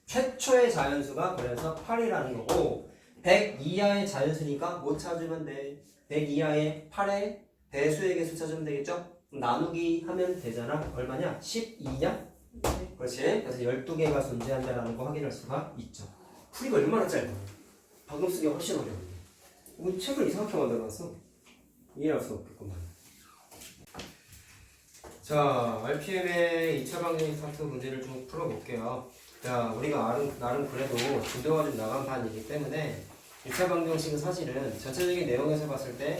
최초의 자연수가 그래서 8이라는 거고 100 이하의 자연수니까 못 찾으면 돼. 100 이하의 8의 배수의 개수 찾으면 되겠죠? 나누기 하면 되잖아. 얼마냐? 12냐? 네. 그렇지. 그래서 12개가 존재한다는 거 확인할 수가 있죠. 풀이가 얼마나 짧아. 방금 쓰기 훨씬 어려운데. 이거 책을 이상하게 만들어놨어. 이해할 수 없겠구만. 자, RPM의 2차 방정식 스타트 문제를 좀 풀어볼게요. 자, 우리가 나름 그래도 진도가 좀 나간 판이기 때문에 2차 방정식은 사실은 전체적인 내용에서 봤을 때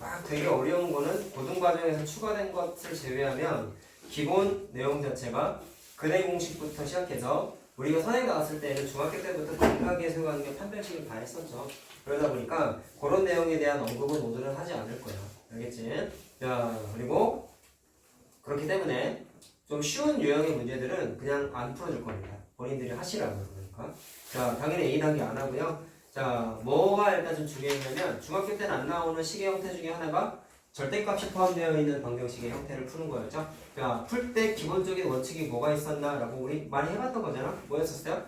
막 되게 어려운 거는 고등과정에서 추가된 것을 제외하면 기본 내용 자체가 근해 공식부터 시작해서 우리가 선행 나왔을 때는 중학교 때부터 감각에 세우는 게 판별식을 다 했었죠. 그러다 보니까 그런 내용에 대한 언급은 오늘은 하지 않을 거야. 알겠지? 자, 그리고 그렇기 때문에 좀 쉬운 유형의 문제들은 그냥 안 풀어줄 겁니다. 본인들이 하시라고 그러니까. 자, 당연히 A 단계 안 하고요. 자, 뭐가 일단 좀 중요하냐면 중학교 때는 안 나오는 식의 형태 중에 하나가 절대값이 포함되어 있는 방정식의 형태를 푸는 거였죠. 자, 풀 때 기본적인 원칙이 뭐가 있었나라고 우리 많이 해봤던 거잖아. 뭐였었어요?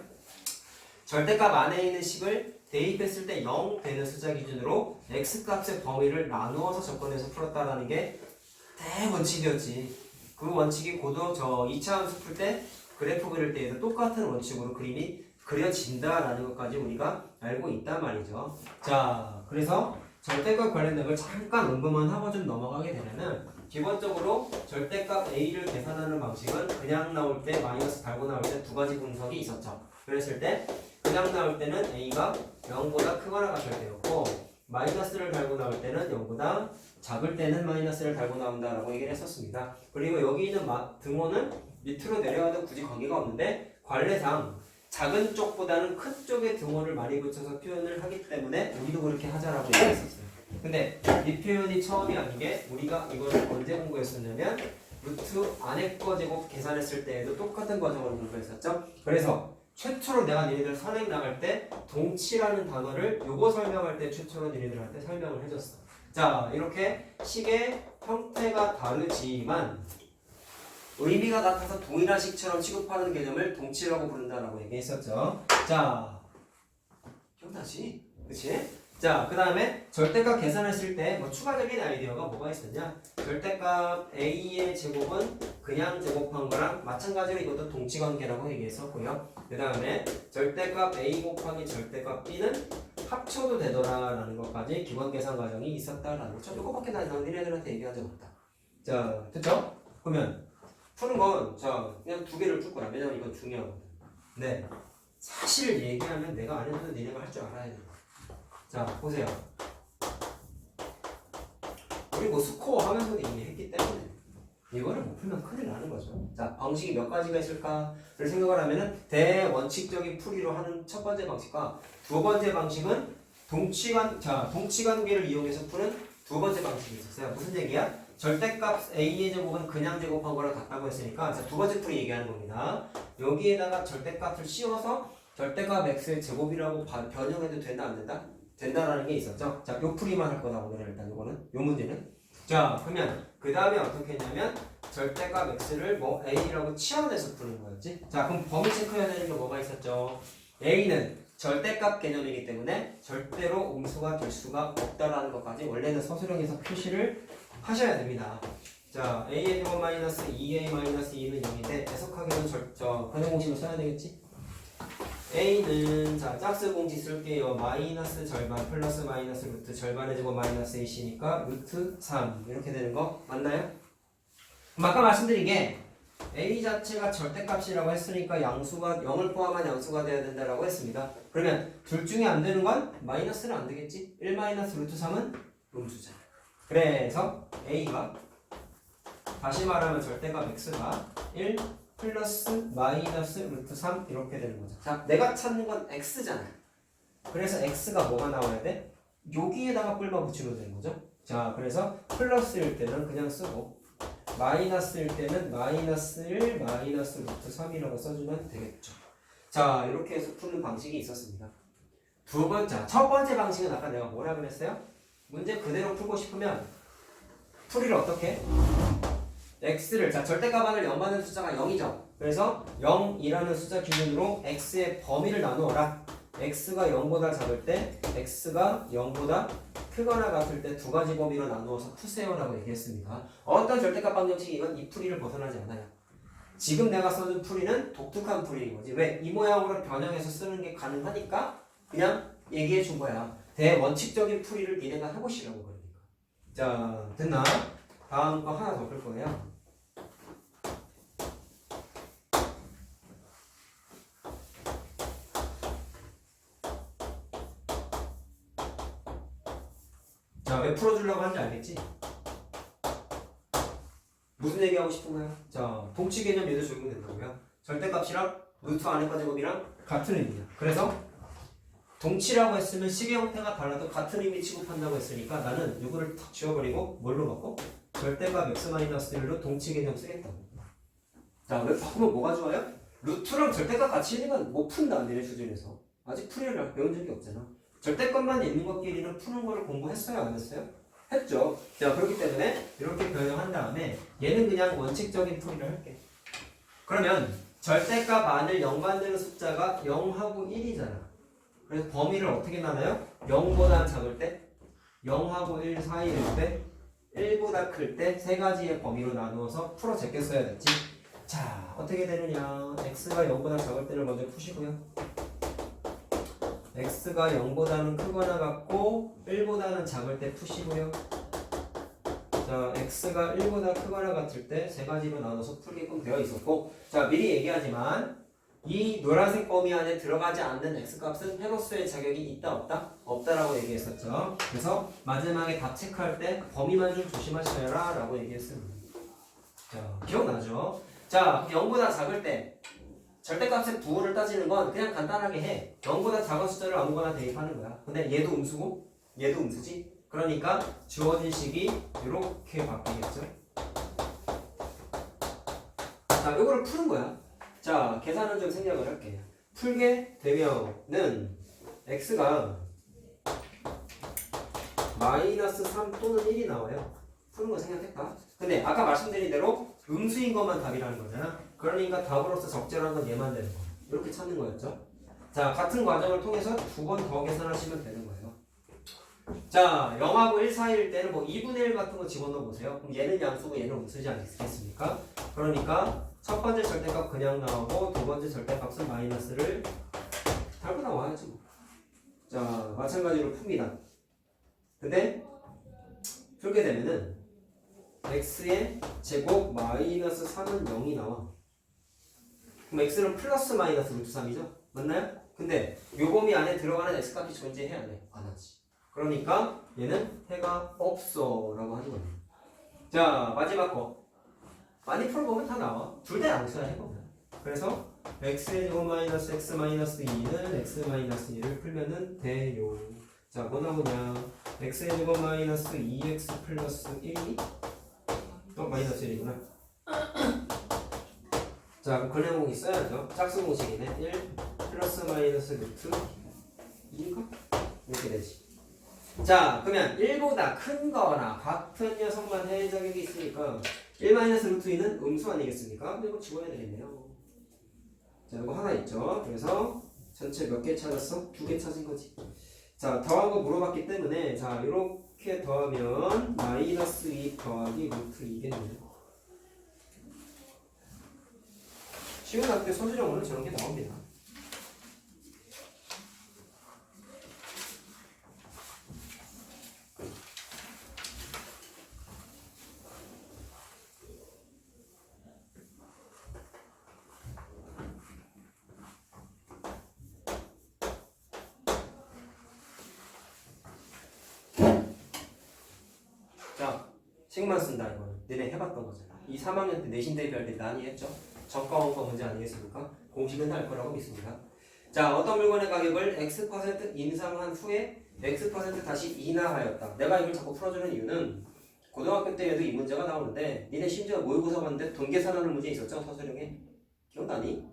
절대값 안에 있는 식을 대입했을 때 0 되는 숫자 기준으로 x값의 범위를 나누어서 접근해서 풀었다라는 게 대원칙이었지. 그 원칙이 고도 저 2차 함수 풀 때 그래프 그릴 때에도 똑같은 원칙으로 그림이 그려진다라는 것까지 우리가 알고 있단 말이죠. 자, 그래서 절대값 관련된 걸 잠깐 언급만 하고 좀 넘어가게 되면은 기본적으로 절대값 A를 계산하는 방식은 그냥 나올 때 마이너스 달고 나올 때 두 가지 분석이 있었죠. 그랬을 때 그냥 나올 때는 A가 0보다 크거나 같을 때였고 마이너스를 달고 나올 때는 0보다 작을 때는 마이너스를 달고 나온다라고 얘기를 했었습니다. 그리고 여기 있는 등호는 밑으로 내려가도 굳이 관계가 없는데 관례상 작은 쪽보다는 큰 쪽에 등호를 많이 붙여서 표현을 하기 때문에 우리도 그렇게 하자라고 얘기했었어요. 근데 이 표현이 처음이 아닌 게 우리가 이걸 언제 공부했었냐면 루트 안에 거 제곱 계산했을 때에도 똑같은 과정을 공부했었죠. 그래서 최초로 내가 너희들 선행 나갈 때 동치라는 단어를 요거 설명할 때 최초로 너희들한테 설명을 해줬어. 자, 이렇게 식의 형태가 다르지만 의미가 같아서 동일한 식처럼 취급하는 개념을 동치라고 부른다라고 얘기했었죠. 자, 기억나지? 그치? 자, 그 다음에 절대값 계산했을 때 뭐 추가적인 아이디어가 뭐가 있었냐? 절대값 A의 제곱은 그냥 제곱한 거랑 마찬가지로 이것도 동치관계라고 얘기했었고요. 그 다음에 절대값 A 곱하기 절대값 B는 합쳐도 되더라라는 것까지 기본 계산 과정이 있었다라는 거죠. 이거밖에 난 니네들한테 얘기한 적 없다. 자, 됐죠? 그러면 푸는 건 자 그냥 두 개를 풀 거야. 왜냐면 이건 중요하거든. 네. 사실 얘기하면 내가 안 해도 니네가 할 줄 알아야 돼. 자, 보세요. 우리 뭐 스코어 하면서도 이미 했기 때문에 이거를 못 풀면 큰일 나는 거죠. 자, 방식이 몇 가지가 있을까를 생각을 하면은 대원칙적인 풀이로 하는 첫 번째 방식과 두 번째 방식은 동치관계를 이용해서 푸는 두 번째 방식이 있었어요. 무슨 얘기야? 절대값 A의 제곱은 그냥 제곱한 거랑 같다고 했으니까 자, 두 번째 풀이 얘기하는 겁니다. 여기에다가 절대값을 씌워서 절대값 X의 제곱이라고 변형해도 된다 안 된다? 된다라는 게 있었죠. 자, 요 풀이만 할 거다 오늘은 일단 요거는 요 문제는. 자, 그러면 그 다음에 어떻게 했냐면 절대값 X를 뭐 A라고 치환해서 푸는 거였지. 자, 그럼 범위 체크해야 되는 게 뭐가 있었죠? A는 절대값 개념이기 때문에 절대로 음수가 될 수가 없다라는 것까지 원래는 서술형에서 표시를 하셔야 됩니다. 자, a의 제곱 마이너스 2a 마이너스 2는 0인데 해석하기는 근의 공식을 써야 되겠지? a는 자 짝수 공식 쓸게요. 마이너스 절반 플러스 마이너스 루트 절반의 제곱 마이너스 ac니까 루트 3 이렇게 되는 거 맞나요? 그럼 아까 말씀드린 게 a 자체가 절대값이라고 했으니까 양수가 0을 포함한 양수가 돼야 된다라고 했습니다. 그러면 둘 중에 안 되는 건 마이너스는 안 되겠지? 1 마이너스 루트 3은 음수잖아. 그래서 a가 다시 말하면 절대값 x가 1 플러스 마이너스 루트 3 이렇게 되는 거죠. 자, 내가 찾는 건 x잖아. 그래서 x가 뭐가 나와야 돼? 여기에다가 뿔만 붙이면 되는 거죠. 자, 그래서 플러스일 때는 그냥 쓰고 마이너스일 때는 마이너스 1 마이너스 루트 3이라고 써주면 되겠죠. 자, 이렇게 해서 푸는 방식이 있었습니다. 첫 번째 방식은 아까 내가 뭐라 그랬어요? 문제 그대로 풀고 싶으면 풀이를 어떻게? x를 자 절대값 안을 0 받는 숫자가 0이죠. 그래서 0이라는 숫자 기준으로 x의 범위를 나누어라. x가 0보다 작을 때 x가 0보다 크거나 같을 때 두 가지 범위로 나누어서 푸세요라고 얘기했습니다. 어떤 절대값 방정식이건 이 풀이를 벗어나지 않아요. 지금 내가 써준 풀이는 독특한 풀이인 거지. 왜? 이 모양으로 변형해서 쓰는 게 가능하니까 그냥 얘기해 준 거야. 대원칙적인 풀이를 니네가 해보시라고 그러니까. 자, 됐나? 다음 거 하나 더 풀 거예요. 자, 왜 풀어주려고 하는지 알겠지? 무슨 얘기하고 싶은 거야? 자, 동치 개념 얘도 적용된다고요. 절대값이랑 루트 안에과 제곱이랑 같은 의미야. 그래서 동치라고 했으면 식의 형태가 달라도 같은 의미 취급한다고 했으니까 나는 이거를 탁 지워버리고 뭘로 바꿔? 절대값 x-1로 동치 개념 쓰겠다고. 자, 왜 바꾸면 뭐가 좋아요? 루트랑 절대값 같이 있는 건 못 푼다, 니네 수준에서. 아직 풀이를 배운 적이 없잖아. 절대값만 있는 것끼리는 푸는 거를 공부했어요, 안 했어요? 했죠. 자, 그렇기 때문에 이렇게 변형한 다음에 얘는 그냥 원칙적인 풀이를 할게. 그러면 절대값 안을 0 만드는 숫자가 0하고 1이잖아. 그래서 범위를 어떻게 나눠요? 0보다 작을 때, 0하고 1 사이일 때, 1보다 클 때 세 가지의 범위로 나누어서 풀어 제꼈어야 됐지. 자, 어떻게 되느냐? x가 0보다 작을 때를 먼저 푸시고요. x가 0보다는 크거나 같고 1보다는 작을 때 푸시고요. 자, x가 1보다 크거나 같을 때 세 가지로 나눠서 풀게끔 되어 있었고, 자, 미리 얘기하지만 이 노란색 범위 안에 들어가지 않는 x값은 회로수의 자격이 있다 없다? 없다라고 얘기했었죠. 그래서 마지막에 답 체크할 때 범위만 좀 조심하셔라 라고 얘기했습니다. 자, 기억나죠? 자, 0보다 작을 때 절대값의 부호를 따지는 건 그냥 간단하게 해. 0보다 작은 숫자를 아무거나 대입하는 거야. 근데 얘도 음수고 얘도 음수지. 그러니까 주어진 식이 이렇게 바뀌겠죠. 자, 이거를 푸는 거야. 자, 계산은 좀 생략을 할게요. 풀게 되면은 x가 마이너스 3 또는 1이 나와요. 푸는 거 생각했다. 근데 아까 말씀드린 대로 음수인 것만 답이라는 거잖아. 그러니까 답으로서 적절한 건 얘만 되는 거. 이렇게 찾는 거였죠. 자, 같은 과정을 통해서 두 번 더 계산하시면 되는 거예요. 자, 0하고 1 사이일 때는 뭐 2분의 1 같은 거 집어넣어 보세요. 그럼 얘는 양수고 얘는 음수지 않겠습니까? 그러니까 첫 번째 절대값 그냥 나오고 두 번째 절대값은 마이너스를 달고 나와야지 뭐. 자, 마찬가지로 풉니다. 근데 풀게 되면은 x의 제곱 마이너스 3은 0이 나와. 그럼 x는 플러스 마이너스 루트 3이죠? 맞나요? 근데 요 범위 안에 들어가는 x값이 존재해야 안 해? 안 하지. 그러니까 얘는 해가 없어 라고 하는 겁니다. 자, 마지막 거 많이 풀어보면 다 나와. 둘 다 양수야 해보면. 그래서 x의 제곱 마이너스 x 마이너스 2는 x 마이너스 2를 풀면은 돼요. 자, 뭐 나오냐? x의 제곱 마이너스 2x 플러스 1이 마이너스 1이구나. 자, 그럼 근해공이 써야죠. 짝수 공식이네. 1 플러스 마이너스 루트 2인가? 이렇게 되지. 자, 그러면 1보다 큰 거나 같은 녀석만 해일 자격이 있으니까 1 마이너스 루트 2는 음수 아니겠습니까? 이거 집어야 되겠네요. 자, 이거 하나 있죠. 그래서 전체 몇 개 찾았어? 2개 찾은 거지. 자, 더한 거 물어봤기 때문에 자, 이렇게 더하면 마이너스 2 더하기 루트 2겠네요. 쉬운 학교 소수정으로 저런 게 나옵니다. 자, 식만 쓴다 이거는 니네 해봤던 거잖아. 이 3학년 때 내신 대비할 때 많이 했죠. 저가원가 문제 아니겠습니까? 공식은 알 거라고 믿습니다. 자, 어떤 물건의 가격을 X% 인상한 후에 X% 다시 인하하였다. 내가 이걸 자꾸 풀어주는 이유는 고등학교 때에도 이 문제가 나오는데 니네 심지어 모의고사 봤는데 돈 계산하는 문제 있었죠? 서술형에 기억나니?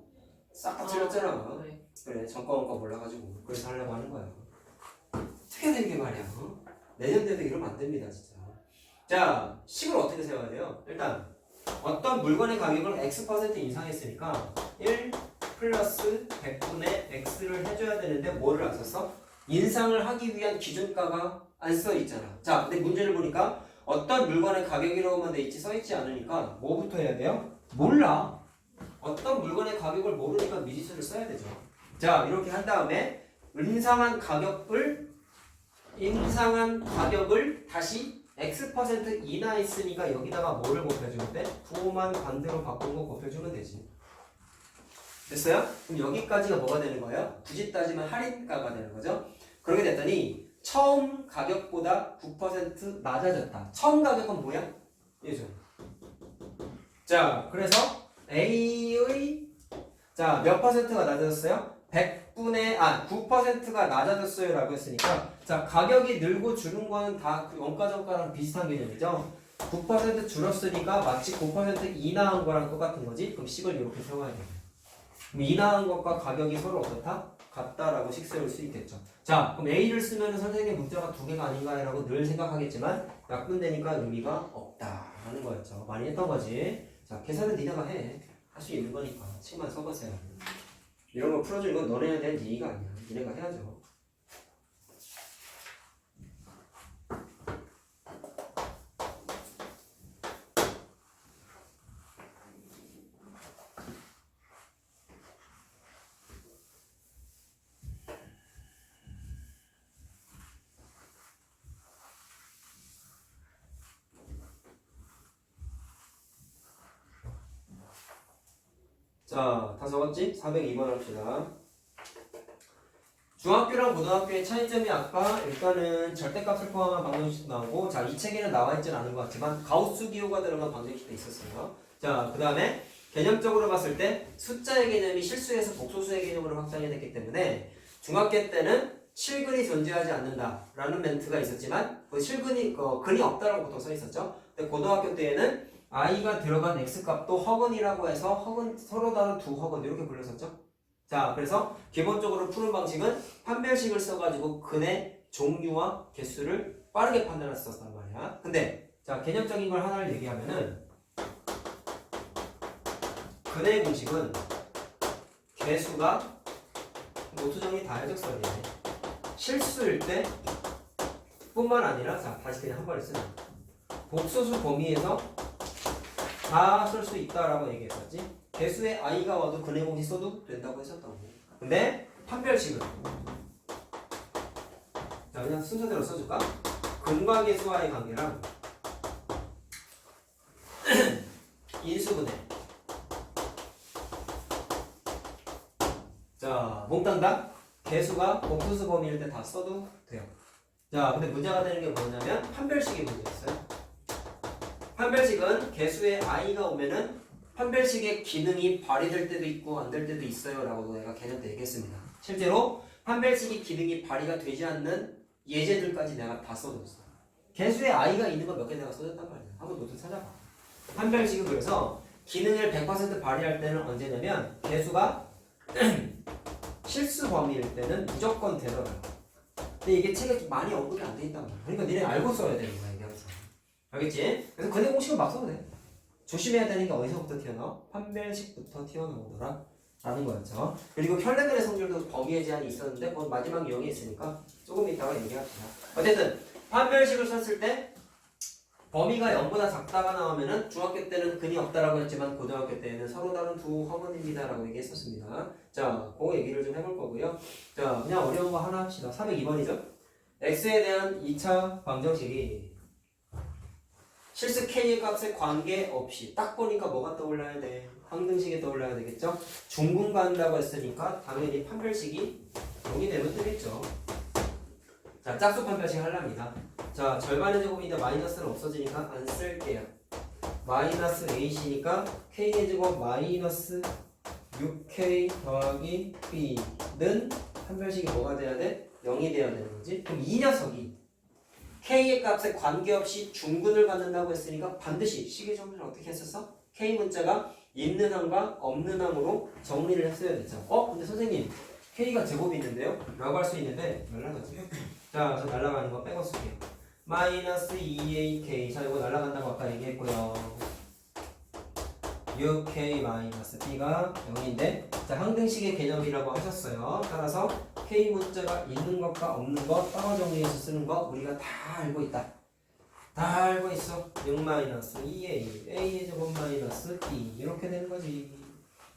싹 다 틀렸잖아. 네. 그래, 전과원가 몰라가지고 그래서 하려고 하는 거야. 어떻게 된 게 말이야. 내년 때도 이러면 안 됩니다 진짜. 자, 식을 어떻게 세워야 돼요? 일단 어떤 물건의 가격을 X% 인상했으니까 1 플러스 100분의 X를 해줘야 되는데 뭐를 안 썼어? 인상을 하기 위한 기준가가 안 써있잖아. 자, 근데 문제를 보니까 어떤 물건의 가격이라고만 돼 있지 써있지 않으니까 뭐부터 해야 돼요? 몰라. 어떤 물건의 가격을 모르니까 미지수를 써야 되죠. 자, 이렇게 한 다음에 인상한 가격을 다시 X% 인하했으니까 여기다가 뭐를 곱해주면 돼? 부호만 반대로 바꾼 거 곱해주면 되지. 됐어요? 그럼 여기까지가 뭐가 되는 거예요? 굳이 따지면 할인가가 되는 거죠. 그렇게 됐더니 처음 가격보다 9% 낮아졌다. 처음 가격은 뭐야? 예죠. 자, 그래서 A의 자, 몇 퍼센트가 낮아졌어요? 9%가 낮아졌어요 라고 했으니까 자, 가격이 늘고 줄은 거는 다 그 원가정가랑 비슷한 개념이죠. 9% 줄었으니까 마치 9% 인하한 거랑 똑같은 거지. 그럼 식을 이렇게 세워야 돼요. 그럼 인하한 것과 가격이 서로 어떻다? 같다라고 식 세울 수 있겠죠. 자, 그럼 A를 쓰면 선생님의 문자가 두 개가 아닌가라고 늘 생각하겠지만 약분되니까 의미가 없다라는 거였죠. 많이 했던 거지. 자, 계산은 니네가 해. 할 수 있는 거니까 식만 써보세요. 이런 거 풀어주는 건 너네에 대한 예의가 아니야. 니네가 해야죠. 자, 다 적었지? 402번 합시다. 중학교랑 고등학교의 차이점이 아까 일단은 절대값을 포함한 방정식도 나오고 자, 이 책에는 나와 있지는 않은 것 같지만 가우스 기호가 들어간 방정식도 있었어요. 자, 그 다음에 개념적으로 봤을 때 숫자의 개념이 실수해서 복소수의 개념으로 확장이 됐기 때문에 중학교 때는 실근이 존재하지 않는다라는 멘트가 있었지만 그 실근이 근이 없다라고 보통 써 있었죠. 근데 고등학교 때에는 i가 들어간 x값도 허근이라고 해서 허근 서로 다른 두 허근 이렇게 불렸었죠. 자, 그래서 기본적으로 푸는 방식은 판별식을 써가지고 근의 종류와 개수를 빠르게 판단했었단 말이야. 근데 자, 개념적인 걸 하나를 얘기하면은 근의 공식은 개수가 노트정리 다혈적설이네. 실수일 때 뿐만 아니라 자, 다시 그냥 한 번에 쓰는 복소수 범위에서 다 쓸 수 있다라고 얘기했었지. 개수에 i가 와도 근의 공식 써도 된다고 했었다고. 근데 판별식은 자, 그냥 순서대로 써줄까? 근과 개수와의 관계랑 인수분해. 자, 몽땅다 개수가 복소수 범위일 때 다 써도 돼요. 자, 근데 문제가 되는 게 뭐냐면 판별식이 문제였어요. 판별식은 개수에 i가 오면은 판별식의 기능이 발휘될 때도 있고 안 될 때도 있어요 라고 내가 개념 때 얘기했습니다. 실제로 판별식의 기능이 발휘가 되지 않는 예제들까지 내가 다 써줬어. 개수에 i가 있는 거 몇 개 내가 써줬단 말이야. 한번 노트 찾아봐. 판별식은 그래서 기능을 100% 발휘할 때는 언제냐면 개수가 실수 범위일 때는 무조건 되더라고. 근데 이게 책에 좀 많이 언급이 안 돼 있단 말이야. 그러니까 니네 알고 써야 되는 거야 이게 항상. 알겠지? 그래서 근의 공식은 막 써도 돼. 조심해야 되는 게 어디서부터 튀어나와? 판별식부터 튀어나오더라. 라는 거였죠. 그리고 혈레벨의 성질도 범위의 제한이 있었는데 그건 마지막 0이 있으니까 조금 이따가 얘기합시다. 어쨌든 판별식을 썼을 때 범위가 0보다 작다가 나오면은 중학교 때는 근이 없다라고 했지만 고등학교 때는 서로 다른 두 허문입니다라고 얘기했었습니다. 자, 그 얘기를 좀 해볼 거고요. 자, 그냥 어려운 거 하나 합시다. 402번이죠. x에 대한 2차 방정식이 실수 k의 값에 관계없이 딱 보니까 뭐가 떠올라야 돼? 항등식이 떠올라야 되겠죠? 중분 간다고 했으니까 당연히 판별식이 0이 되면 되겠죠. 자, 짝수 판별식 하려합니다. 자, 절반의 제곱인데 마이너스는 없어지니까 안 쓸게요. 마이너스 ac니까 k의 제곱 마이너스 6k 더하기 b는 판별식이 뭐가 돼야 돼? 0이 돼야 되는 거지. 그럼 이 녀석이 k의 값에 관계없이 중근을 갖는다고 했으니까 반드시 시계정리를 어떻게 했었어? k 문자가 있는 항과 없는 항으로 정리를 했어야 됐죠. 근데 선생님 k가 제곱이 있는데요? 라고 할 수 있는데 날라가죠. 자, 그래서 날라가는 거 빼고 쓸게요. 마이너스 2ak. 자, 이거 날라간다고 아까 얘기했고요. 6k 마이너스 b가 0인데, 자, 항등식의 개념이라고 하셨어요. 따라서 k 문자가 있는 것과 없는 것 따로 정리해서 쓰는 거 우리가 다 알고 있다. 다 알고 있어. 6 마이너스 2a, a의 제곱 마이너스 b 이렇게 되는 거지.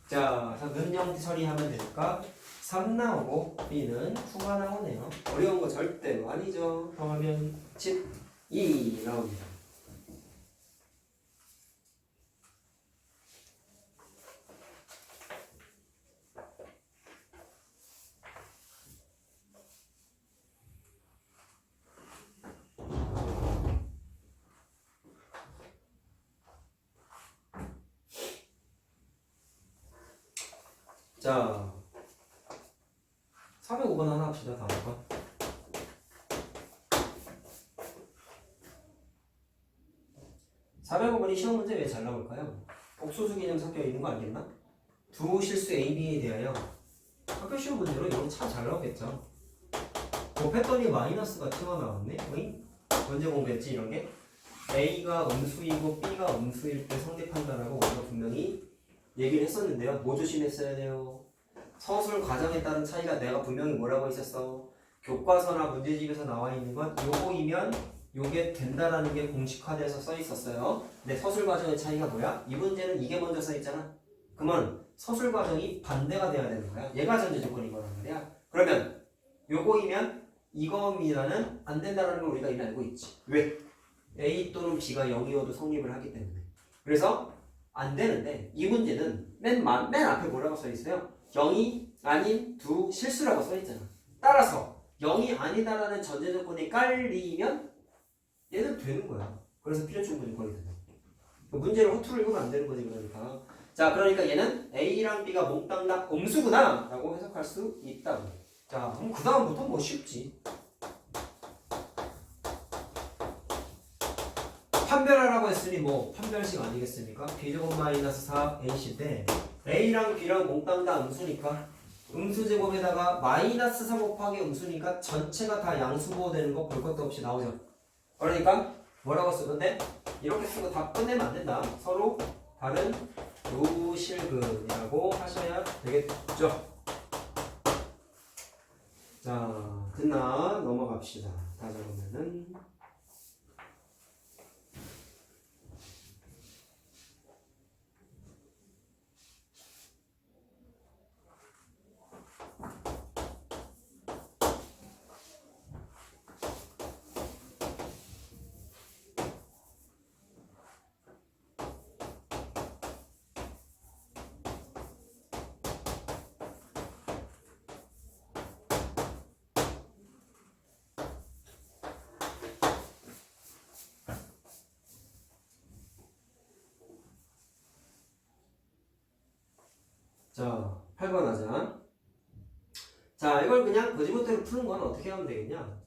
자, 는영 처리하면 되니까 3 나오고 b는 2가 나오네요. 어려운 거 절대로 아니죠. 더하면 12 나옵니다. 자, 405번 하나 합시다. 다음 번. 405번이 시험 문제 왜 잘 나올까요? 복소수 개념 섞여 있는 거 알겠나? 두 실수 A, B에 대하여 학교 시험 문제로 이거 참 잘 나오겠죠. 곱했더니 마이너스가 튀어나왔네? 어잉? 언제 공부했지 이런 게? A가 음수이고 B가 음수일 때 성립한다라고 우리가 분명히 얘기를 했었는데요. 뭐 조심했어야 돼요? 서술 과정에 따른 차이가 내가 분명히 뭐라고 했었어? 교과서나 문제집에서 나와 있는 건 요거이면 요게 된다라는 게 공식화돼서 써 있었어요. 근데 서술 과정의 차이가 뭐야? 이 문제는 이게 먼저 써 있잖아. 그러면 서술 과정이 반대가 돼야 되는 거야. 얘가 전제 조건인 거란 말이야. 그러면 요거이면 이거입니다는 안 된다라는 걸 우리가 이미 알고 있지. 왜? A 또는 B가 0이어도 성립을 하기 때문에. 그래서 안 되는데 이 문제는 맨 앞에 뭐라고 써 있어요? 0이 아닌 두 실수라고 써 있잖아. 따라서 0이 아니다라는 전제 조건이 깔리면 얘는 되는 거야. 그래서 필요 충분 조건이 된다. 문제를 허투루 읽으면 안 되는 거지. 그러니까 자, 그러니까 얘는 A랑 B가 몽땅 다 음수구나 라고 해석할 수 있다고. 자, 그럼 그 다음부터 뭐 쉽지. 판별하라고 했으니 뭐 판별식 아니겠습니까? B제곱 마이너스 4AC 때 A랑 B랑 몽땅 다 음수니까 음수제곱에다가 마이너스 3 곱하기 음수니까 전체가 다 양수보 되는 거 볼 것도 없이 나오죠. 그러니까 뭐라고 쓰는데 이렇게 쓰고 다 끝내면 안 된다. 서로 다른 루실근이라고 하셔야 되겠죠. 자, 됐나? 넘어갑시다. 다 적으면은 자, 8번 하자. 자, 이걸 그냥 거지못대로 푸는 건 어떻게 하면 되겠냐?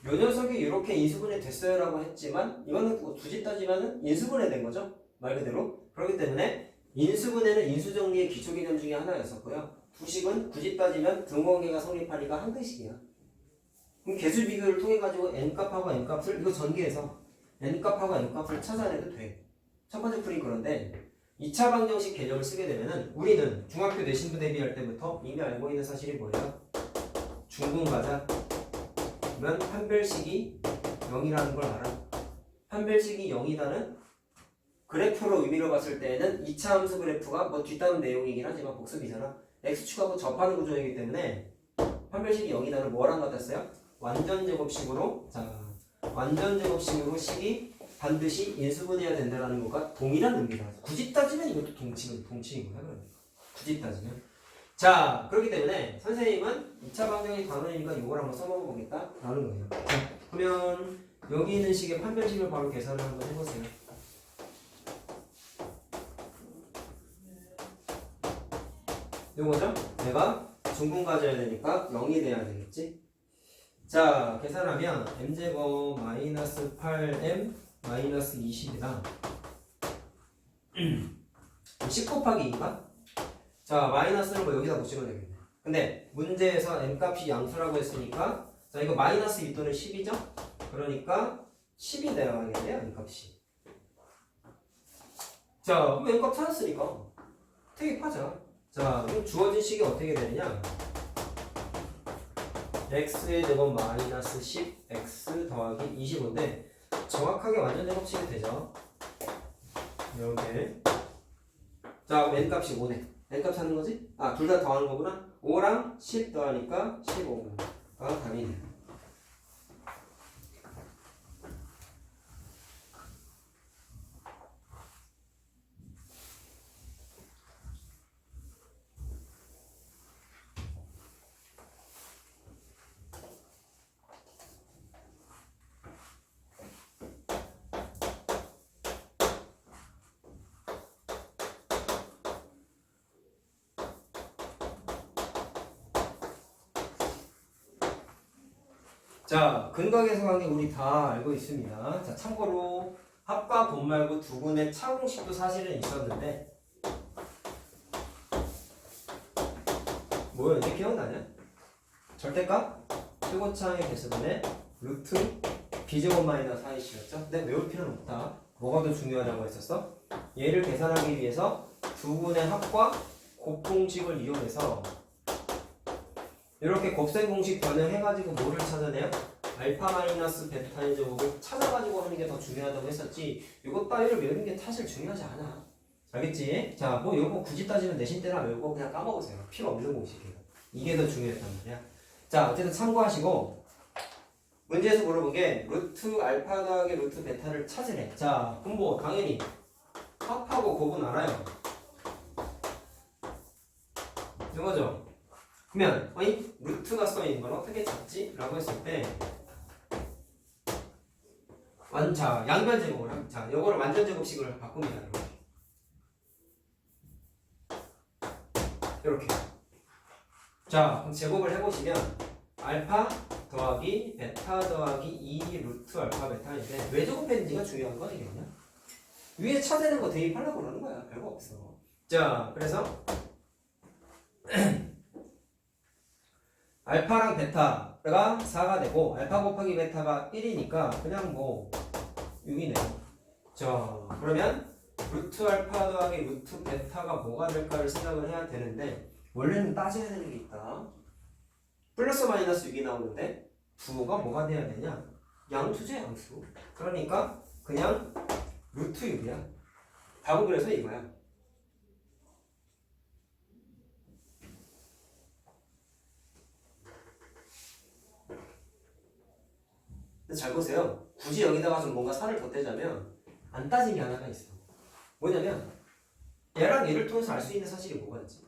요 녀석이 이렇게 인수분해 됐어요 라고 했지만 이거는 굳이 따지면은 인수분해 된 거죠? 말 그대로. 그렇기 때문에 인수분해는 인수정리의 기초개념 중에 하나였었고요. 두식은 굳이 따지면 등호관계가 성립하니까 항등식이야. 그럼 개수 비교를 통해 가지고 n값하고 n값을 이거 전개해서 n값하고 n값을 찾아내도 돼. 첫 번째 풀이 그런데 2차 방정식 개념을 쓰게 되면은 우리는 중학교 내신부 대비할 때부터 이미 알고 있는 사실이 뭐예요? 중분과자 그러면 판별식이 0이라는 걸 알아. 판별식이 0이다는 그래프로 의미로 봤을 때는 2차 함수 그래프가 뭐 뒷다음 내용이긴 하지만 복습이잖아. x축하고 접하는 구조이기 때문에 판별식이 0이다는 뭐랑 같았어요? 완전 제곱식으로 완전 제곱식으로 식이 반드시 인수분해야 된다는 거가 동일한 의미다. 굳이 따지면 이것도 동치이구나. 굳이 따지면. 자, 그렇기 때문에 선생님은 2차 방정식 단원이니까 이걸 한번 써먹어 보겠다 라는 거예요. 자, 그러면 여기 있는 식의 판별식을 바로 계산을 한번 해보세요. 이거죠? 내가 중분 가져야 되니까 0이 돼야 되겠지? 자, 계산하면 m제곱 마이너스 8m 마이너스 20이다. 10 곱하기 2인가? 자, 마이너스는 뭐 여기다 붙이면 되겠네. 근데 문제에서 m값이 양수라고 했으니까 자, 이거 마이너스 2 또는 10이죠? 그러니까 10이 되어야겠네요, m값이. 자, 그럼 m값 찾았으니까 대입하자. 자, 그럼 주어진 식이 어떻게 되느냐? x의 제곱 마이너스 10x 더하기 25인데 정확하게 완전 제곱식이 되죠. 이렇게. 자, 그럼 n값이 5네. n값 찾는 거지? 아, 둘 다 더하는 거구나. 5랑 10 더하니까 15가 답이네. 자, 근각에서 관계 우리 다 알고 있습니다. 자, 참고로 합과 곱 말고 두 군의 차공식도 사실은 있었는데 뭐였지? 기억나냐? 절대값 최고차의 개수분의 루트 b제곱 마이너스 4이었죠? 근데 외울 필요는 없다. 뭐가 더 중요하다고 했었어? 얘를 계산하기 위해서 두 군의 합과 곱공식을 이용해서 이렇게 곱셈 공식 변형해가지고 뭐를 찾아내요? 알파 마이너스 베타의 제곱을 찾아가지고 하는 게 더 중요하다고 했었지 이것 따위를 외우는 게 사실 중요하지 않아. 알겠지? 자, 뭐 이거 굳이 따지면 내신 때나 외우고 그냥 까먹으세요. 필요 없는 공식이에요. 이게 더 중요했단 말이야. 자, 어쨌든 참고하시고 문제에서 물어본 게 루트 알파 더하기 루트 베타를 찾으래. 자, 그럼 뭐 당연히 합하고 곱은 알아요. 이거죠? 그러면 아니 루트가 써있는 건 어떻게 찾지? 라고 했을 때 자, 양변 제곱을 합니다. 자, 요거를 완전 제곱식으로 바꿉니다. 이렇게. 자, 그럼 제곱을 해보시면 알파 더하기 베타 더하기 2 루트 알파 베타인데 왜 제곱했는지가 중요한 거 아니겠냐? 위에 찾아내는 거 대입하려고 그러는 거야. 별거 없어. 자, 그래서 알파랑 베타가 4가 되고 알파 곱하기 베타가 1이니까 그냥 뭐 6이네요. 자, 그러면 루트 알파 더하기 루트 베타가 뭐가 될까를 생각을 해야 되는데 원래는 따져야 되는 게 있다. 플러스 마이너스 6이 나오는데 부호가 뭐가 돼야 되냐? 양수죠, 양수. 그러니까 그냥 루트 6이야. 답은 그래서 이거야. 근데 잘 보세요. 굳이 여기다가 좀 뭔가 살을 덧대자면 안 따진 게 하나가 있어. 뭐냐면 얘랑 얘를 통해서 알 수 있는 사실이 뭐가 있지?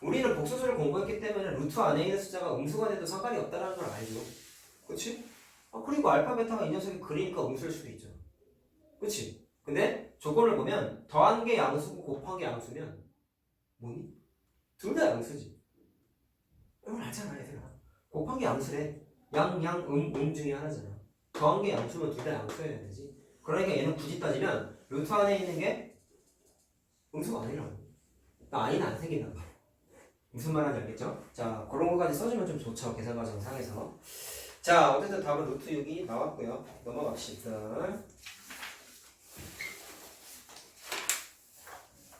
우리는 복소수를 공부했기 때문에 루트 안에 있는 숫자가 음수가 돼도 상관이 없다는 걸 알죠. 그치? 그리고 알파 베타가 이 녀석이 그리니까 음수일 수도 있죠. 그치? 근데 조건을 보면 더한 게 양수고 곱한 게 양수면 뭐니? 둘 다 양수지. 이걸 알잖아, 얘들아. 곱한 게 양수래. 중에 하나잖아. 더한 게 양수면 둘 다 양수여야 되지. 그러니까 얘는 굳이 따지면 루트 안에 있는 게 음수가 아니라고. 아니는 안 생긴단 말이야. 무슨 말인지 알겠죠? 자, 그런 거까지 써주면 좀 좋죠. 계산 과정 상에서. 자, 어쨌든 답은 루트 6이 나왔고요. 넘어갑시다.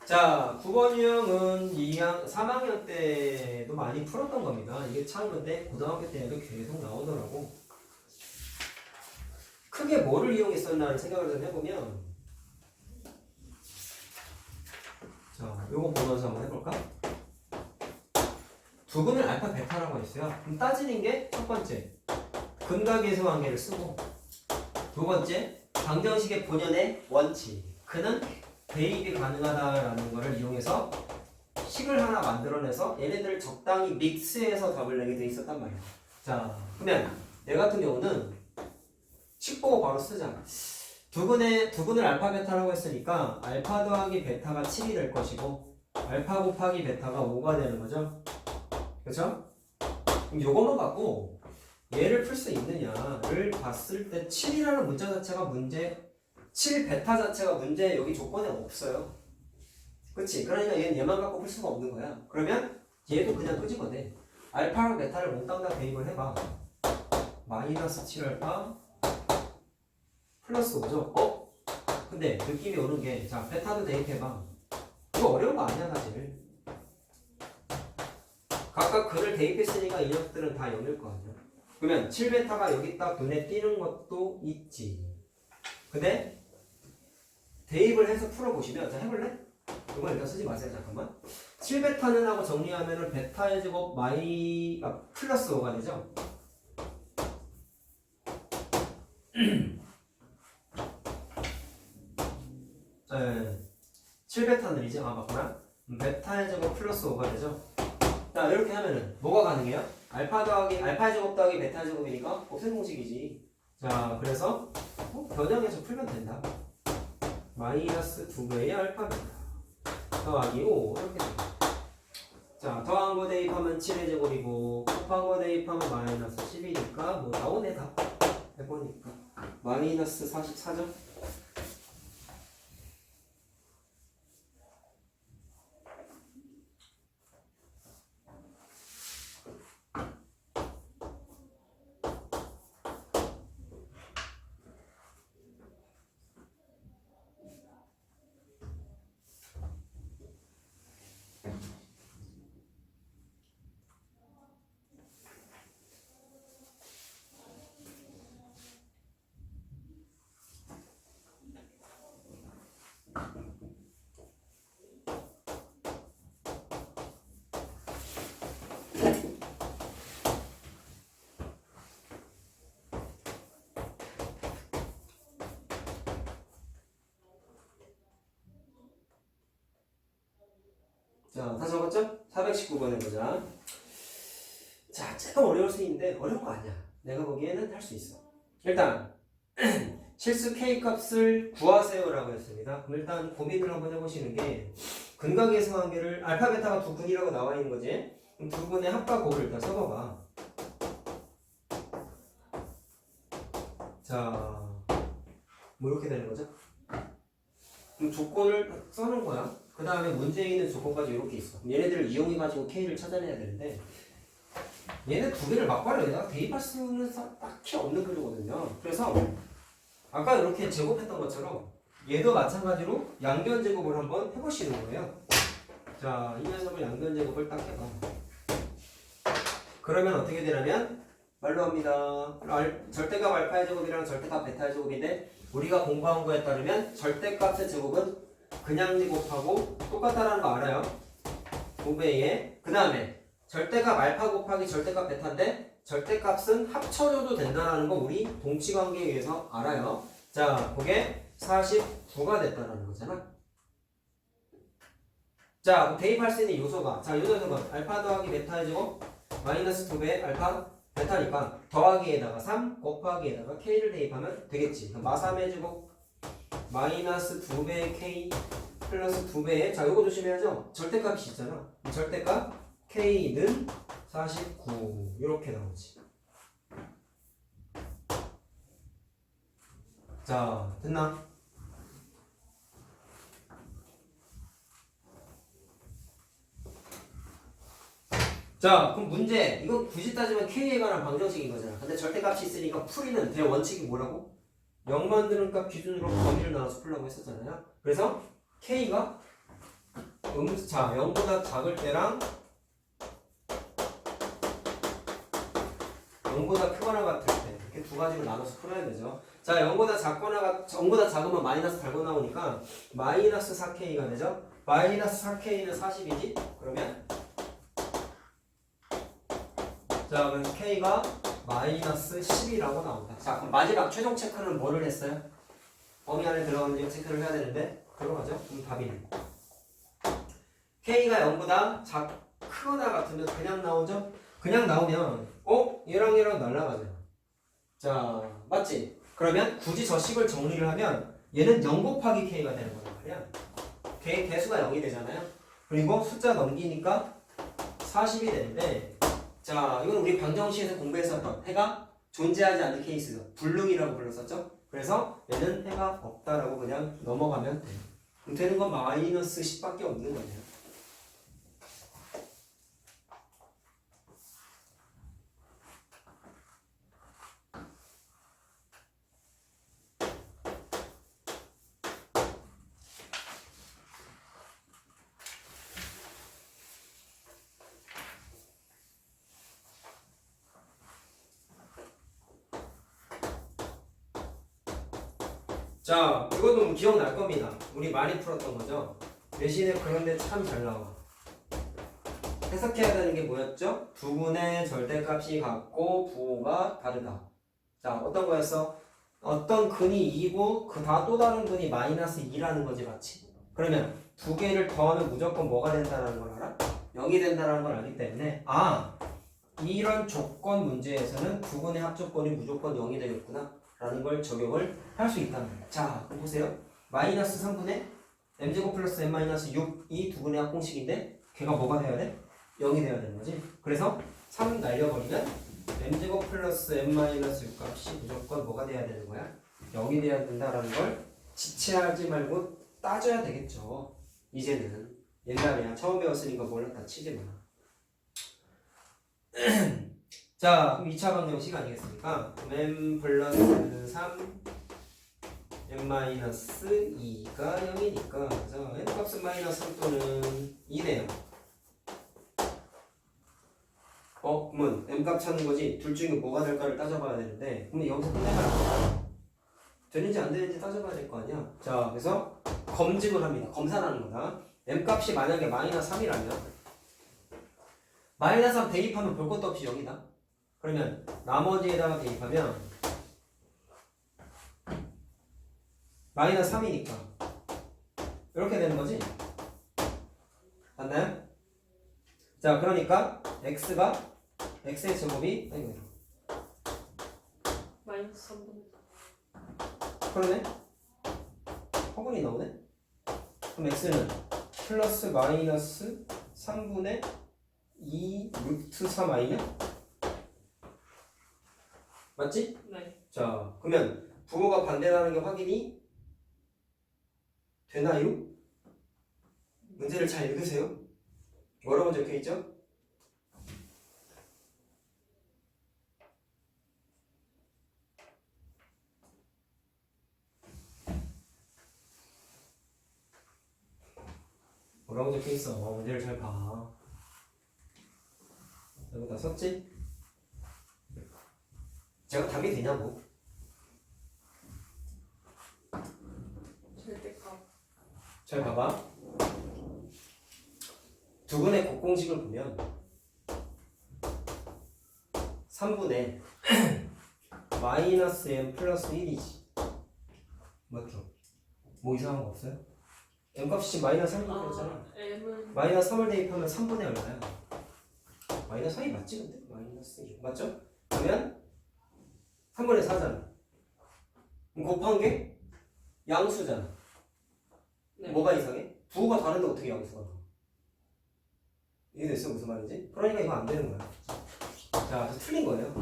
자, 9번 유형은 3학년 때도 많이 풀었던 겁니다. 이게 참 근데 고등학교 때에도 계속 나오더라고. 크게 뭐를 이용했었나를 생각을 좀 해보면, 자, 요거 보면서 한번 해볼까? 두근을 알파 베타라고 했어요. 그럼 따지는 게 첫 번째, 근각계수 관계를 쓰고, 두 번째, 방정식의 본연의 원칙. 그는 대입이 가능하다라는 것을 이용해서 식을 하나 만들어내서 얘네들을 적당히 믹스해서 답을 내게 돼 있었단 말이야. 자, 그러면 얘 같은 경우는 식 보고 바로 쓰자. 두근을 알파 베타라고 했으니까 알파 더하기 베타가 7이 될 것이고 알파 곱하기 베타가 5가 되는 거죠. 그렇죠? 그럼 요것만 갖고 얘를 풀 수 있느냐를 봤을 때 7이라는 문자 자체가 문제, 7 베타 자체가 문제 여기 조건에 없어요. 그치? 그러니까 얘만 갖고 풀 수가 없는 거야. 그러면 얘도 그냥 끄집어내. 알파랑 베타를 몽땅 다 대입을 해봐. 마이너스 7알파 플러스 5죠? 근데 느낌이 오는 게, 자, 베타도 대입해봐. 이거 어려운 거 아니야, 사실. 각각 글을 대입했으니까 이 녀석들은 다 0일 거 아니야. 그러면 7베타가 여기 딱 눈에 띄는 것도 있지. 근데 대입을 해서 풀어보시면, 자, 해볼래? 이건 일단 쓰지 마세요, 잠깐만. 7베타는 하고 정리하면은 베타의 제곱 플러스 5가 되죠? 네. 7베타는 이제 맞구나. 베타의 제곱 플러스 5가 되죠? 자, 이렇게 하면은 뭐가 가능해요? 알파의 제곱 더하기 베타의 제곱이니까 곱셈 공식이지. 자, 그래서 변형해서 풀면 된다. 마이너스 2배의 알파 베타 더하기 5 이렇게 됩니다. 자, 더한 거 대입하면 7의 제곱이고 곱한 거 대입하면 마이너스 10이니까 뭐 나오네 다. 해보니까 마이너스 44죠? 자, 다 적었죠? 419번 해보자. 자, 조금 어려울 수 있는데 어려운 거 아니야. 내가 보기에는 할 수 있어. 일단 실수 K값을 구하세요라고 했습니다. 그럼 일단 고민을 한번 해보시는 게 근각계수 관계를 알파 베타가 두 근이라고 나와 있는 거지. 그럼 두 근의 합과 곱을 일단 써봐봐. 자, 뭐 이렇게 되는 거죠? 그럼 조건을 써는 거야. 그 다음에 문제에 있는 조건까지 이렇게 있어. 얘네들을 이용해가지고 K를 찾아내야 되는데 얘네 두 개를 막바로 여기다가 대입할 수는 딱히 없는 글이거든요. 그래서 아까 이렇게 제곱했던 것처럼 얘도 마찬가지로 양변 제곱을 한번 해보시는 거예요. 자, 이 녀석을 양변 제곱을 딱 해봐. 그러면 어떻게 되냐면 말로 합니다. 절대값 알파의 제곱이랑 절대값 베타의 제곱인데 우리가 공부한 거에 따르면 절대값의 제곱은 그냥 제곱하고 똑같다라는 거 알아요. 5배에 그 다음에 절대값 알파 곱하기 절대값 베타인데 절대값은 합쳐줘도 된다라는 거 우리 동치관계에 의해서 알아요. 자, 그게 49가 됐다라는 거잖아. 자, 대입할 수 있는 요소가, 자, 요소는 알파 더하기 베타의 제곱 마이너스 2배 알파 베타니까 더하기에다가 3 곱하기에다가 K를 대입하면 되겠지. 마 3의 제곱 마이너스 2배의 K 플러스 2배의, 자, 요거 조심해야죠. 절대값이 있잖아. 절대값 K는 49 이렇게 나오지. 자, 됐나? 자, 그럼 문제. 이거 굳이 따지면 K에 관한 방정식인 거잖아. 근데 절대값이 있으니까 풀이는 대원칙이 뭐라고? 0 만드는 값 기준으로 범위를 나눠서 풀라고 했었잖아요. 그래서 K가 자 0보다 작을 때랑 0보다 크거나 같을 때 이렇게 두 가지로 나눠서 풀어야 되죠. 자 0보다 작거나 0보다 작으면 마이너스 달고 나오니까 마이너스 4K가 되죠. 마이너스 4K는 40이지? 그러면 자 그럼 K가 마이너스 10이라고 나온다. 자 그럼 마지막 최종 체크는 뭐를 했어요? 범위 안에 들어가는지 체크를 해야 되는데 들어가죠? 그럼 답이네. K가 0보다 크거나 같으면 그냥 나오죠? 그냥 나오면 얘랑 날라가잖아. 자 맞지? 그러면 굳이 저 식을 정리를 하면 얘는 0 곱하기 K가 되는 거란 말이야. 개수가 0이 되잖아요. 그리고 숫자 넘기니까 40이 되는데 자 이건 우리 방정식에서 공부했었던 해가 존재하지 않는 케이스죠. 불능이라고 불렀었죠. 그래서 얘는 해가 없다라고 그냥 넘어가면 돼요. 되는 건 마이너스 10밖에 없는 거네요. 자, 이것도 기억날 겁니다. 우리 많이 풀었던 거죠. 대신에 그런데 참 잘 나와. 해석해야 되는 게 뭐였죠? 두 분의 절대값이 같고 부호가 다르다. 자, 어떤 거였어? 어떤 근이 2고 그 다 또 다른 근이 마이너스 2라는 거지, 맞지? 그러면 두 개를 더하면 무조건 뭐가 된다는 걸 알아? 0이 된다는 걸 알기 때문에 이런 조건 문제에서는 두 분의 합조건이 무조건 0이 되겠구나 라는 걸 적용을 할 수 있다는 거예요. 자, 그럼 보세요. 마이너스 3분의 m제곱 플러스 n-6 이 두 분의 합공식인데 걔가 뭐가 돼야 돼? 0이 돼야 되는 거지. 그래서 3 날려버리면 m제곱 플러스 n-6 값이 무조건 뭐가 돼야 되는 거야? 0이 돼야 된다라는 걸 지체하지 말고 따져야 되겠죠. 이제는 옛날에야 처음 배웠으니까 몰랐다 치지 마. 자, 그럼 2차 방정식 아니겠습니까? m 플러스 3 n 마이너스 2가 0이니까 그래서 n 값은 마이너스 3 또는 2네요. 그러면 m 값 찾는 거지. 둘 중에 뭐가 될까를 따져봐야 되는데 그럼 여기서 끝내봐라. 되는지 안 되는지 따져봐야 될 거 아니야. 자, 그래서 검증을 합니다. 검사하는 거다. m 값이 만약에 마이너스 3이라면 마이너스 3 대입하면 볼 것도 없이 0이다. 그러면 나머지에다가 대입하면 마이너스 3이니까 이렇게 되는 거지? 맞나요? 자, 그러니까 x가 x의 제곱이 마이너스 3분의 그러네? 허근이 나오네? 그럼 x는 플러스 마이너스 3분의 2 루트 3 i냐? 맞지? 네. 자, 그러면 부호가 반대라는 게 확인이 되나요? 문제를 잘 읽으세요. 뭐라고 적혀있죠? 뭐라고 적혀있어? 문제를 잘 봐. 여기 다 썼지? 제가 답이 되냐고. 절대값 잘 봐봐. 두 분의 곱공식을 보면 3분의 마이너스 m 플러스 1이지. 맞죠? 뭐 이상한 거 없어요? m 값이 지금 마이너스 3이라고 했잖아. m은 마이너스 3을 대입하면 3분의 얼마야? 마이너스 3이 맞지 근데? 마이너스 2 맞죠? 그러면 3분의 4잖아. 그럼 곱한 게 양수잖아. 네. 뭐가 이상해? 부호가 다른데 어떻게 양수가 나와? 이해됐어? 무슨 말인지? 그러니까 이거 안 되는 거야. 자, 그래서 틀린 거예요.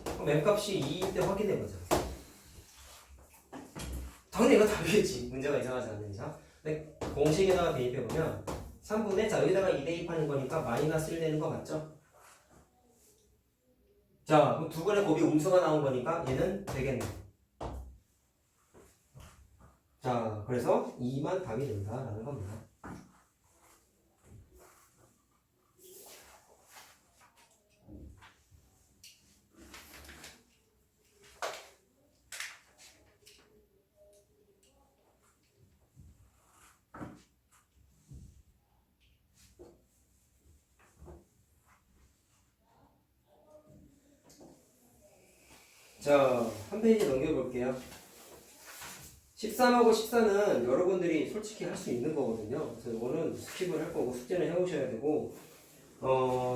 그럼 m 값이 2일 때 확인해보자. 당연히 이거 답이겠지. 문제가 이상하지 않는 이상. 근데 공식에다가 대입해보면 3분의 자 여기다가 2 대입하는 거니까 마이너스 1 되는 거 맞죠? 자, 그럼 두 번의 곱이 음수가 나온 거니까 얘는 되겠네. 자, 그래서 2만 답이 된다라는 겁니다. 자, 한 페이지 넘겨볼게요. 13하고 14는 여러분들이 솔직히 할 수 있는 거거든요. 그래서 이거는 스킵을 할 거고 숙제는 해오셔야 되고,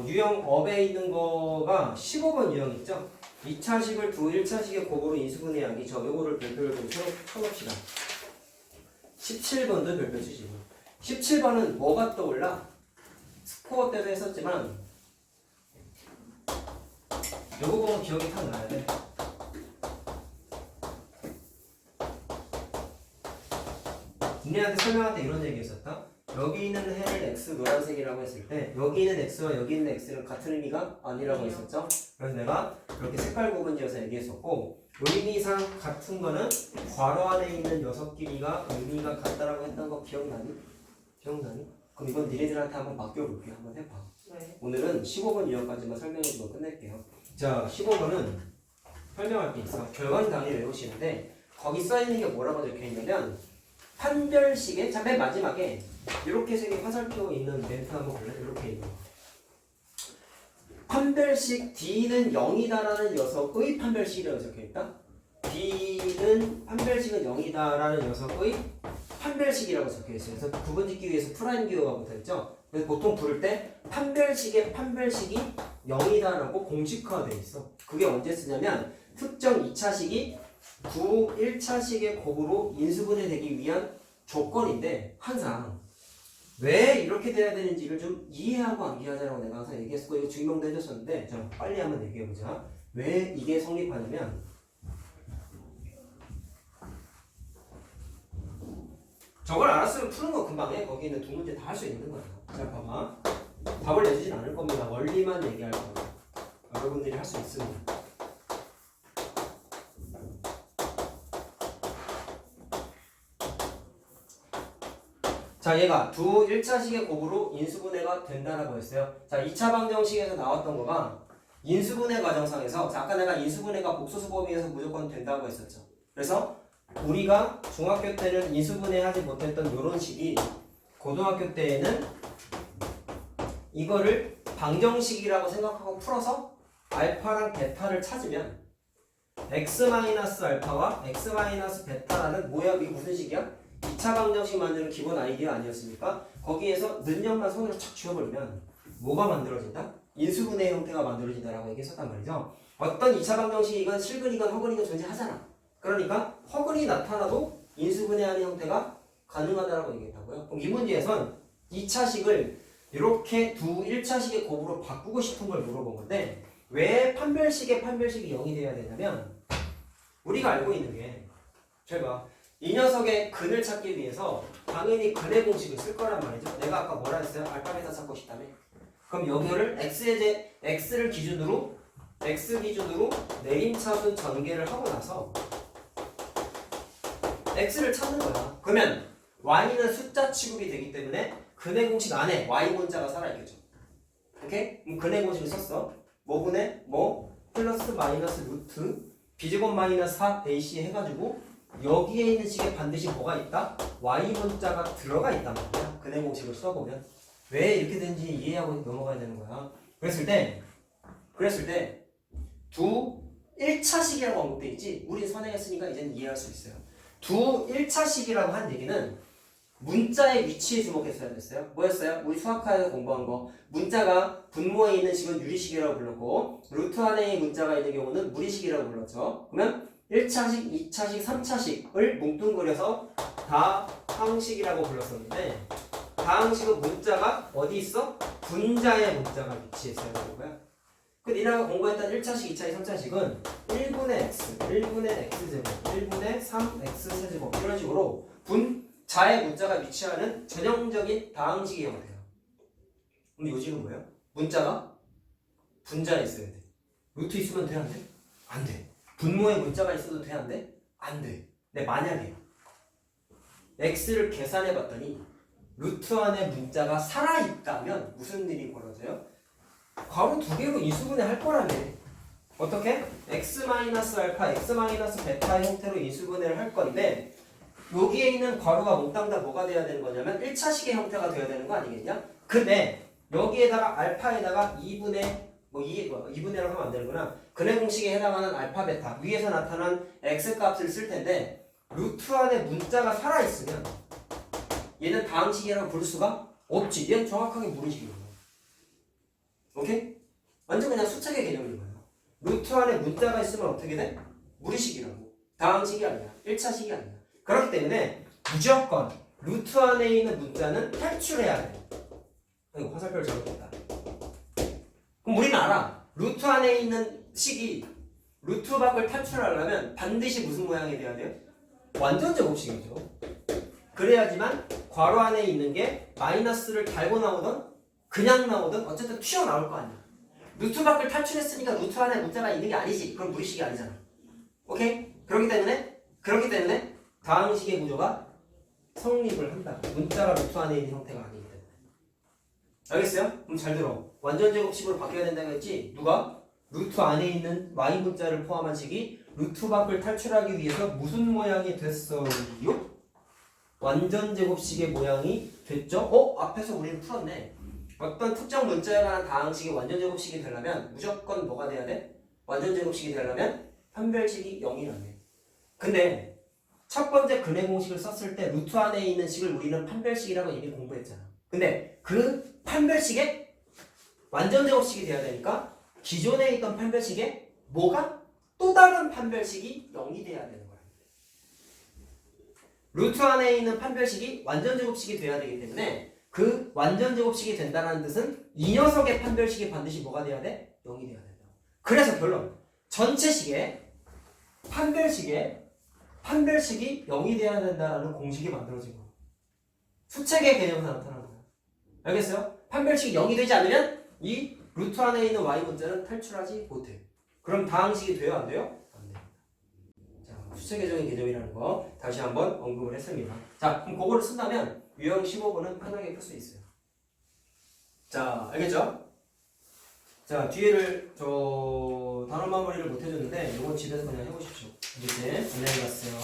유형 업에 있는 거가 15번 유형 있죠? 2차식을 두 1차식의 곱으로 인수분해하기. 요거를 별표를 좀 쳐놓읍시다. 17번도 별표 치시고. 17번은 뭐가 떠올라? 스코어 때도 했었지만, 요거 보면 기억이 탁 나야 돼. 니네한테 설명할 때 이런 얘기 했었다. 여기 있는 해를 x 노란색이라고 했을 때 여기 있는 x와 여기 있는 x는 같은 의미가 아니라고 했었죠. 그래서 내가 이렇게 색깔 구분지어서 얘기했었고, 의미상 같은 거는 괄호 안에 있는 녀석 길이가 의미가 같다라고 했던 거 기억나니? 기억나니? 그럼 이건 니네들한테 한번 맡겨볼게. 한번 해봐. 네. 오늘은 15번 유형까지만 설명해주고 끝낼게요. 자, 15번은 설명할 게 있어. 결과는 당연히 외우시는데 거기 써있는 게 뭐라고 적혀있냐면 판별식의, 자, 맨 마지막에 이렇게 색이 화살표 있는 멘트 한번 볼래? 이렇게 있는 거. 판별식 D는 0이다라는 녀석의 판별식이라고 적혀있다. D는 판별식은 0이다라는 녀석의 판별식이라고 적혀있어요. 그래서 구분짓기 위해서 프라임 기호가 붙어있죠. 그래서 보통 부를 때 판별식의 판별식이 0이다라고 공식화되어 있어. 그게 언제 쓰냐면 특정 2차식이 두 1차식의 곱으로 인수분해되기 위한 조건인데, 항상 왜 이렇게 돼야 되는지를 좀 이해하고 암기하자라고 내가 항상 얘기했었고, 이거 증명도 해줬었는데, 자, 빨리 한번 얘기해보자. 왜 이게 성립하냐면, 저걸 알았으면 푸는 거 금방 해. 거기 있는 두 문제 다 할 수 있는 거야. 자, 봐봐. 답을 내주진 않을 겁니다. 원리만 얘기할 거예요. 여러분들이 할 수 있습니다. 자, 얘가 두 1차식의 곱으로 인수분해가 된다라고 했어요. 자, 2차 방정식에서 나왔던 거가 인수분해 과정상에서, 자, 아까 내가 인수분해가 복소수 범위에서 무조건 된다고 했었죠. 그래서 우리가 중학교 때는 인수분해하지 못했던 이런 식이 고등학교 때에는 이거를 방정식이라고 생각하고 풀어서 알파랑 베타를 찾으면 x-알파와 x-베타라는 뭐야? 이게 무슨 식이야? 2차 방정식 만드는 기본 아이디어 아니었습니까? 거기에서 능력만 손으로 착 쥐어버리면 뭐가 만들어진다? 인수분해 형태가 만들어진다라고 얘기했었단 말이죠. 어떤 2차 방정식이건 실근이건 허근이건 존재하잖아. 그러니까 허근이 나타나도 인수분해하는 형태가 가능하다라고 얘기했다고요. 그럼 이 문제에선 2차식을 이렇게 두 1차식의 곱으로 바꾸고 싶은 걸 물어본 건데, 왜 판별식이 0이 돼야 되냐면, 우리가 알고 있는 게, 제가 이 녀석의 근을 찾기 위해서 당연히 근의 공식을 쓸 거란 말이죠. 내가 아까 뭐라 했어요? 알파벳을 찾고 싶다며. 그럼 여기를 x를 기준으로 x 기준으로 내림차순 전개를 하고 나서 x를 찾는 거야. 그러면 y는 숫자 취급이 되기 때문에 근의 공식 안에 y 문자가 살아있겠죠. 오케이? 그럼 근의 공식을 썼어. 뭐분의 뭐 플러스 마이너스 루트 b제곱 마이너스 4ac 해가지고 여기에 있는 식에 반드시 뭐가 있다? y 문자가 들어가 있단 말이야. 근의 공식을 써보면 왜 이렇게 되는지 이해하고 넘어가야 되는 거야. 그랬을 때 두 1차식이라고 언급돼 있지. 우린 선행했으니까 이제는 이해할 수 있어요. 두 1차식이라고 한 얘기는 문자의 위치에 주목했어야 됐어요. 뭐였어요? 우리 수학과에서 공부한 거. 문자가 분모에 있는 식은 유리식이라고 불렀고, 루트 안에 문자가 있는 경우는 무리식이라고 불렀죠. 그러면 1차식, 2차식, 3차식을 뭉뚱그려서 다항식이라고 불렀었는데, 다항식은 문자가 어디 있어? 분자의 문자가 위치했어야 되는 거야. 그 니네가 공부했던 1차식, 2차식, 3차식은 1분의 x, 1분의 x제곱, 1분의 3x 세제곱 이런 식으로 분자의 문자가 위치하는 전형적인 다항식의 형태야. 근데 요즘은 뭐예요? 문자가 분자에 있어야 돼. 루트 있으면 돼? 안 돼? 안 돼. 분모에 문자가 있어도 돼? 안 돼? 안 돼. 근데 만약에 x를 계산해 봤더니 루트 안에 문자가 살아있다면 무슨 일이 벌어져요? 괄호 두 개로 인수분해 할 거라며. 어떻게? x-알파, x-베타의 형태로 인수분해를 할 건데 여기에 있는 괄호가 몽땅 다 뭐가 돼야 되는 거냐면 1차식의 형태가 돼야 되는 거 아니겠냐? 근데 여기에다가 알파에다가 2분의라고 하면 안 되는구나. 근해 공식에 해당하는 알파, 베타 위에서 나타난 x 값을 쓸 텐데 루트 안에 문자가 살아있으면 얘는 다항식이라고 부를 수가 없지. 얘는 정확하게 무리식인 거야. 오케이? 완전 그냥 수책의 개념인 거예요. 루트 안에 문자가 있으면 어떻게 돼? 무리식이라고. 다항식이 아니야. 1차식이 아니야. 그렇기 때문에 무조건 루트 안에 있는 문자는 탈출해야 돼. 이거 화살표를 잘못했다. 그럼 우리는 알아. 루트 안에 있는 식이 루트 밖을 탈출하려면 반드시 무슨 모양이 돼야 돼요? 완전 제곱식이죠. 그래야지만 괄호 안에 있는 게 마이너스를 달고 나오든 그냥 나오든 어쨌든 튀어나올 거 아니야. 루트 밖을 탈출했으니까 루트 안에 문자가 있는 게 아니지. 그럼 무리식이 아니잖아. 오케이? 그렇기 때문에 다항식의 구조가 성립을 한다. 문자가 루트 안에 있는 형태가 아니기 때문에. 알겠어요? 그럼 잘 들어. 완전 제곱식으로 바뀌어야 된다고 했지? 누가? 루트 안에 있는 y 문자를 포함한 식이 루트 밖을 탈출하기 위해서 무슨 모양이 됐어요? 완전 제곱식의 모양이 됐죠? 앞에서 우리는 풀었네. 어떤 특정 문자에 관한 다항식이 완전 제곱식이 되려면 무조건 뭐가 돼야 돼? 완전 제곱식이 되려면 판별식이 0이라네. 근데 첫 번째 근해 공식을 썼을 때 루트 안에 있는 식을 우리는 판별식이라고 이미 공부했잖아. 근데 그 판별식에 완전 제곱식이 돼야 되니까 기존에 있던 판별식에 뭐가? 또 다른 판별식이 0이 돼야 되는 거야. 루트 안에 있는 판별식이 완전 제곱식이 돼야 되기 때문에 그 완전 제곱식이 된다는 뜻은 이 녀석의 판별식이 반드시 뭐가 돼야 돼? 0이 돼야 된다. 그래서 결론. 전체 식에 판별식이 0이 돼야 된다는 공식이 만들어진 거야. 수책의 개념에서 나타나는 거야. 알겠어요? 판별식이 0이 되지 않으면 이 루트 안에 있는 y 문자는 탈출하지 못해. 그럼 다항식이 돼요? 안 돼요? 안 됩니다. 자, 수책의적인 개념이라는 거 다시 한번 언급을 했습니다. 자, 그럼 그거를 쓴다면 유형 15번은 편하게 풀 수 있어요. 자, 알겠죠? 자, 뒤에를 단어 마무리를 못 해줬는데 이건 집에서 그냥 해보십시오. 이제 안녕히 갔어요.